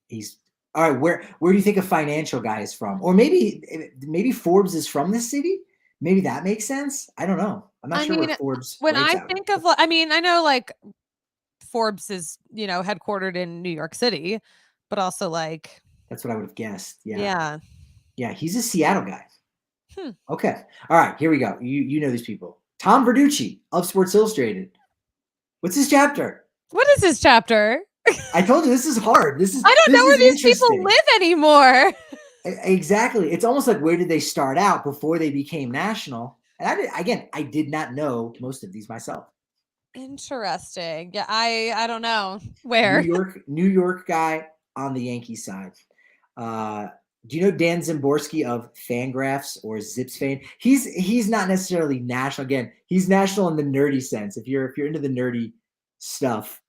[SPEAKER 1] he's all right. Where do you think a financial guy is from? Or maybe Forbes is from this city? Maybe that makes sense. I don't know. I'm not sure where Forbes.
[SPEAKER 2] When I think of, I know like Forbes is, headquartered in New York City, but also like.
[SPEAKER 1] That's what I would have guessed. Yeah.
[SPEAKER 2] Yeah.
[SPEAKER 1] Yeah. He's a Seattle guy. Okay. All right. Here we go. You know these people. Tom Verducci of Sports Illustrated. What's his chapter?
[SPEAKER 2] What is his chapter?
[SPEAKER 1] I told you this is hard. I
[SPEAKER 2] don't know where these people live anymore.
[SPEAKER 1] Exactly. It's almost like where did they start out before they became national? And I did not know most of these myself.
[SPEAKER 2] Interesting. Yeah, I don't know where.
[SPEAKER 1] New York guy on the Yankees side. Do you know Dan Zimborski of Fangraphs or Zips Fan? He's not necessarily national. Again, he's national in the nerdy sense. If you're into the nerdy stuff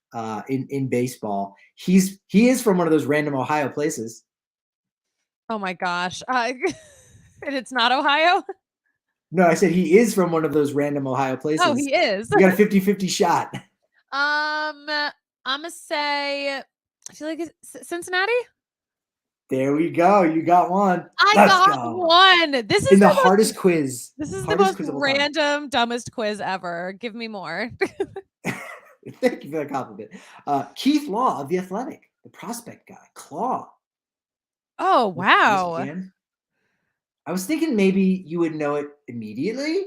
[SPEAKER 1] in baseball, he is from one of those random Ohio places.
[SPEAKER 2] Oh my gosh. And it's not Ohio?
[SPEAKER 1] No, I said he is from one of those random Ohio places.
[SPEAKER 2] Oh, he is.
[SPEAKER 1] You got a 50-50 shot.
[SPEAKER 2] I'm gonna say, I feel like it's Cincinnati.
[SPEAKER 1] There we go. You got one.
[SPEAKER 2] Let's go. One. This is
[SPEAKER 1] the hardest quiz.
[SPEAKER 2] This is the most random, dumbest quiz ever. Give me more.
[SPEAKER 1] Thank you for that compliment. Keith Law of The Athletic, the prospect guy. Claw.
[SPEAKER 2] Oh, wow.
[SPEAKER 1] I was thinking maybe you would know it immediately.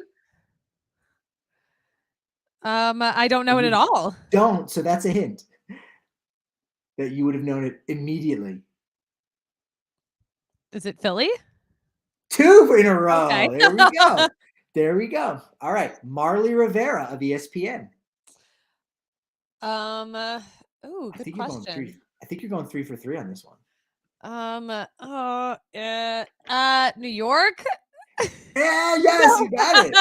[SPEAKER 2] I don't know it at all.
[SPEAKER 1] Don't. So that's a hint that you would have known it immediately.
[SPEAKER 2] Is it Philly?
[SPEAKER 1] 2 in a row.
[SPEAKER 2] Okay.
[SPEAKER 1] There we go. There we go. All right. Marley Rivera of ESPN.
[SPEAKER 2] Good question.
[SPEAKER 1] I think you're going 3 for 3 on this one.
[SPEAKER 2] New York.
[SPEAKER 1] Yeah, yes, you got it.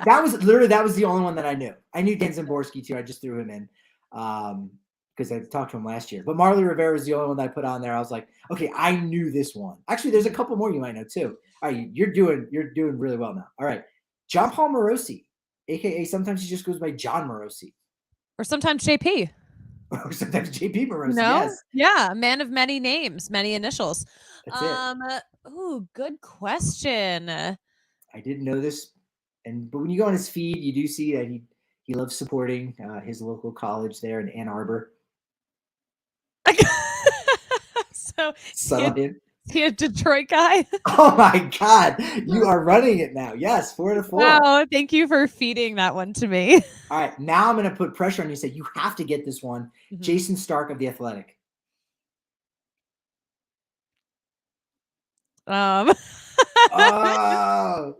[SPEAKER 1] that was the only one that I knew. I knew Dan Zimborski too. I just threw him in because I talked to him last year. But Marley Rivera is the only one that I put on there. I was like, okay, I knew this one. Actually, there's a couple more you might know too. All right, you're doing really well now. All right, John Paul Morosi, aka sometimes he just goes by John Morosi,
[SPEAKER 2] or sometimes JP.
[SPEAKER 1] Or sometimes JP Morosi.
[SPEAKER 2] No?
[SPEAKER 1] Yes.
[SPEAKER 2] Yeah, man of many names, many initials.
[SPEAKER 1] That's it.
[SPEAKER 2] Good question.
[SPEAKER 1] I didn't know this, but when you go on his feed, you do see that he loves supporting his local college there in Ann Arbor.
[SPEAKER 2] So he a Detroit guy?
[SPEAKER 1] Oh my God, you are running it now. Yes, 4 to 4.
[SPEAKER 2] Wow, thank you for feeding that one to me.
[SPEAKER 1] All right, now I'm going to put pressure on you. Say you have to get this one. Mm-hmm. Jason Stark of The Athletic.
[SPEAKER 2] Oh,
[SPEAKER 1] I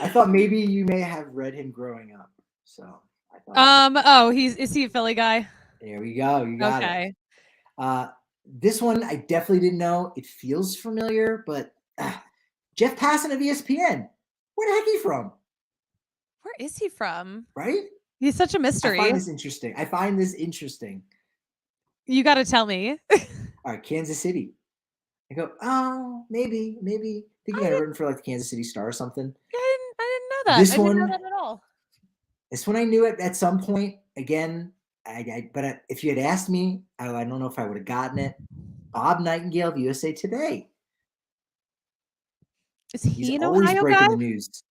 [SPEAKER 1] thought maybe you may have read him growing up. So I thought.
[SPEAKER 2] Is he a Philly guy?
[SPEAKER 1] There we go. You got it. This one I definitely didn't know. It feels familiar, but Jeff Passan of ESPN. Where the heck he from?
[SPEAKER 2] Where is he from?
[SPEAKER 1] Right?
[SPEAKER 2] He's such a mystery.
[SPEAKER 1] I find this interesting.
[SPEAKER 2] You got to tell me.
[SPEAKER 1] All right, Kansas City. I go, oh, maybe. I think you might have written for like the Kansas City Star or something.
[SPEAKER 2] I didn't know that. I didn't know that at all.
[SPEAKER 1] This one I knew it at some point. Again, but if you had asked me, I don't know if I would have gotten it. Bob Nightingale of USA Today.
[SPEAKER 2] Is he an
[SPEAKER 1] always
[SPEAKER 2] Ohio
[SPEAKER 1] breaking
[SPEAKER 2] guy?
[SPEAKER 1] The news.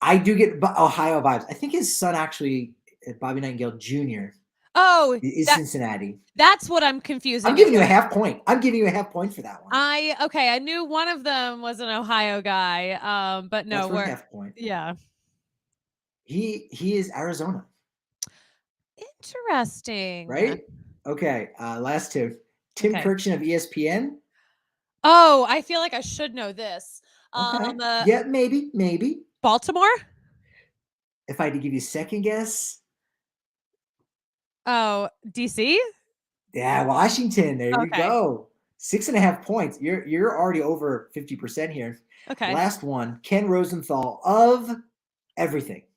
[SPEAKER 1] I do get Ohio vibes. I think his son actually, Bobby Nightingale Jr.
[SPEAKER 2] Oh,
[SPEAKER 1] is Cincinnati.
[SPEAKER 2] That's what I'm confusing.
[SPEAKER 1] I'm giving you a half point. I'm giving you a half point for that one.
[SPEAKER 2] I knew one of them was an Ohio guy. But no,
[SPEAKER 1] that's worth half point.
[SPEAKER 2] Yeah.
[SPEAKER 1] He is Arizona.
[SPEAKER 2] Interesting.
[SPEAKER 1] right? Okay, last two. Tim
[SPEAKER 2] Okay.
[SPEAKER 1] Kurkjian of ESPN.
[SPEAKER 2] Oh, I feel like I should know this.
[SPEAKER 1] Okay.
[SPEAKER 2] Uh,
[SPEAKER 1] Yeah, maybe.
[SPEAKER 2] Baltimore?
[SPEAKER 1] If I had to give you a second guess,
[SPEAKER 2] Oh, DC?
[SPEAKER 1] yeah, Washington. There you
[SPEAKER 2] Okay.
[SPEAKER 1] go. 6.5 points. You're already over 50% here.
[SPEAKER 2] Okay.
[SPEAKER 1] Last one, Ken Rosenthal of everything.
[SPEAKER 2] Of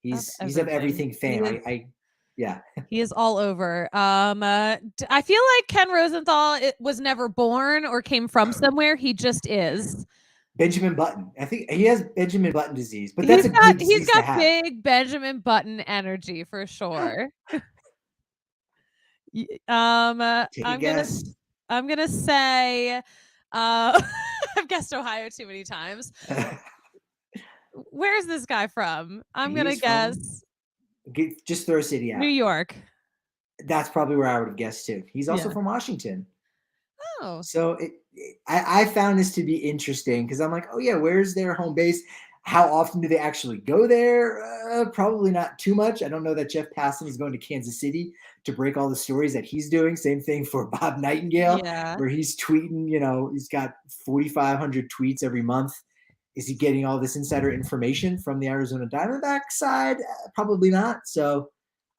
[SPEAKER 1] He's of
[SPEAKER 2] everything.
[SPEAKER 1] everything fame. Yeah.
[SPEAKER 2] He is all over. I feel like Ken Rosenthal was never born or came from somewhere. He just is.
[SPEAKER 1] Benjamin Button. I think he has Benjamin Button disease, but that's a good
[SPEAKER 2] He's
[SPEAKER 1] disease to
[SPEAKER 2] got
[SPEAKER 1] have.
[SPEAKER 2] big Benjamin Button energy for sure.
[SPEAKER 1] Take a guess.
[SPEAKER 2] I'm gonna say I've guessed Ohio too many times. Where's this guy from? I'm gonna
[SPEAKER 1] He's from.
[SPEAKER 2] guess
[SPEAKER 1] Just throw a city
[SPEAKER 2] New
[SPEAKER 1] out.
[SPEAKER 2] York.
[SPEAKER 1] That's probably where I would have guessed too. He's also
[SPEAKER 2] Yeah.
[SPEAKER 1] from Washington.
[SPEAKER 2] Oh.
[SPEAKER 1] So I found this to be interesting because I'm like, oh yeah, where's their home base? How often do they actually go there? Probably not too much. I don't know that Jeff Passan is going to Kansas City to break all the stories that he's doing. Same thing for Bob Nightingale,
[SPEAKER 2] Yeah.
[SPEAKER 1] where he's tweeting, he's got 4,500 tweets every month. Is he getting all this insider information from the Arizona Diamondback side? Probably not. So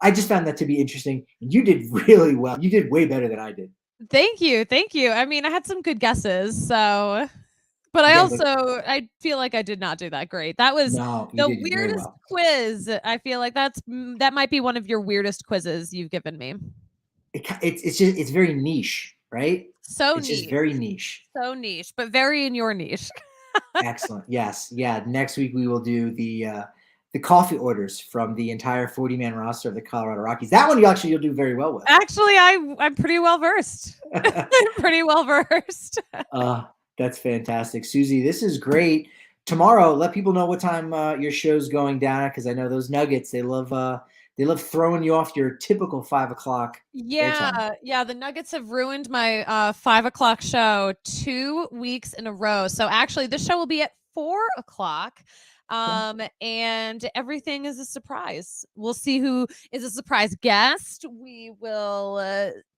[SPEAKER 1] I just found that to be interesting. You did really well. You did way better than I did.
[SPEAKER 2] Thank you. Thank you. I mean, I had some good guesses, so but
[SPEAKER 1] Again,
[SPEAKER 2] I feel like I did not do that great. That was
[SPEAKER 1] no, you
[SPEAKER 2] the
[SPEAKER 1] did very
[SPEAKER 2] weirdest
[SPEAKER 1] well.
[SPEAKER 2] quiz. I feel like that might be one of your weirdest quizzes you've given me.
[SPEAKER 1] It's very niche, right?
[SPEAKER 2] So
[SPEAKER 1] It's just
[SPEAKER 2] niche.
[SPEAKER 1] very niche.
[SPEAKER 2] So niche, but very in your niche.
[SPEAKER 1] Excellent. Yes. Yeah. Next week we will do the coffee orders from the entire 40-man roster of the Colorado Rockies. That one you'll do very well with.
[SPEAKER 2] Actually, I'm pretty well versed. I'm pretty well versed.
[SPEAKER 1] That's fantastic. Suzie, this is great. Tomorrow, let people know what time your show's going down at, because I know those Nuggets, they love throwing you off your typical 5:00 airtime.
[SPEAKER 2] Yeah. The Nuggets have ruined my 5 o'clock show 2 weeks in a row. So actually, this show will be at 4 o'clock. And everything is a surprise. We'll see who is a surprise guest. We will.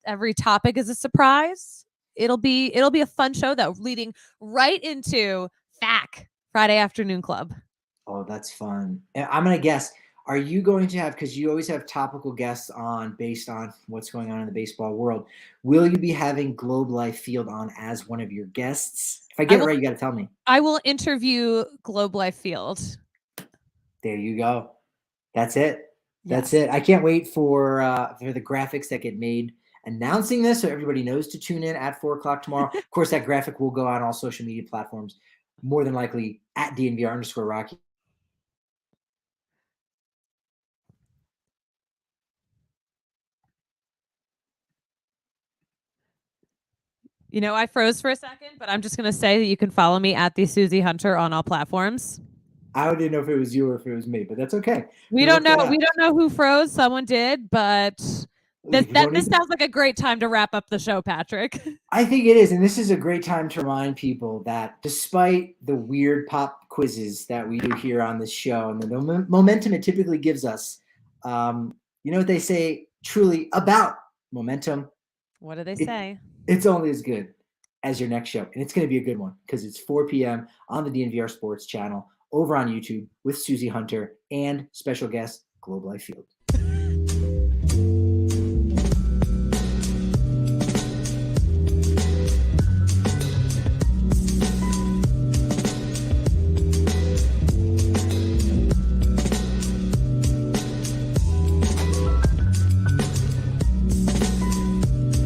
[SPEAKER 2] Every topic is a surprise. It'll be a fun show though, leading right into FAC Friday Afternoon Club.
[SPEAKER 1] Oh, that's fun. And I'm gonna guess. Are you going to have, because you always have topical guests on based on what's going on in the baseball world, will you be having Globe Life Field on as one of your guests? If I get it right, you got to tell me.
[SPEAKER 2] I will interview Globe Life Field.
[SPEAKER 1] There you go. That's it. That's
[SPEAKER 2] Yes.
[SPEAKER 1] it. I can't wait for the graphics that get made announcing this, so everybody knows to tune in at 4:00 tomorrow. Of course, that graphic will go on all social media platforms, more than likely at DNVR_Rocky.
[SPEAKER 2] I froze for a second, but I'm just going to say that you can follow me at the Suzie Hunter on all platforms.
[SPEAKER 1] I didn't know if it was you or if it was me, but that's okay.
[SPEAKER 2] We don't know. We don't know who froze. Someone did, but this sounds like a great time to wrap up the show, Patrick.
[SPEAKER 1] I think it is, and this is a great time to remind people that despite the weird pop quizzes that we do here on this show and the momentum it typically gives us, you know what they say truly about momentum?
[SPEAKER 2] What do they say?
[SPEAKER 1] It's only as good as your next show, and it's going to be a good one because it's 4 p.m. on the DNVR Sports channel over on YouTube with Suzie Hunter and special guest Globe Life Field.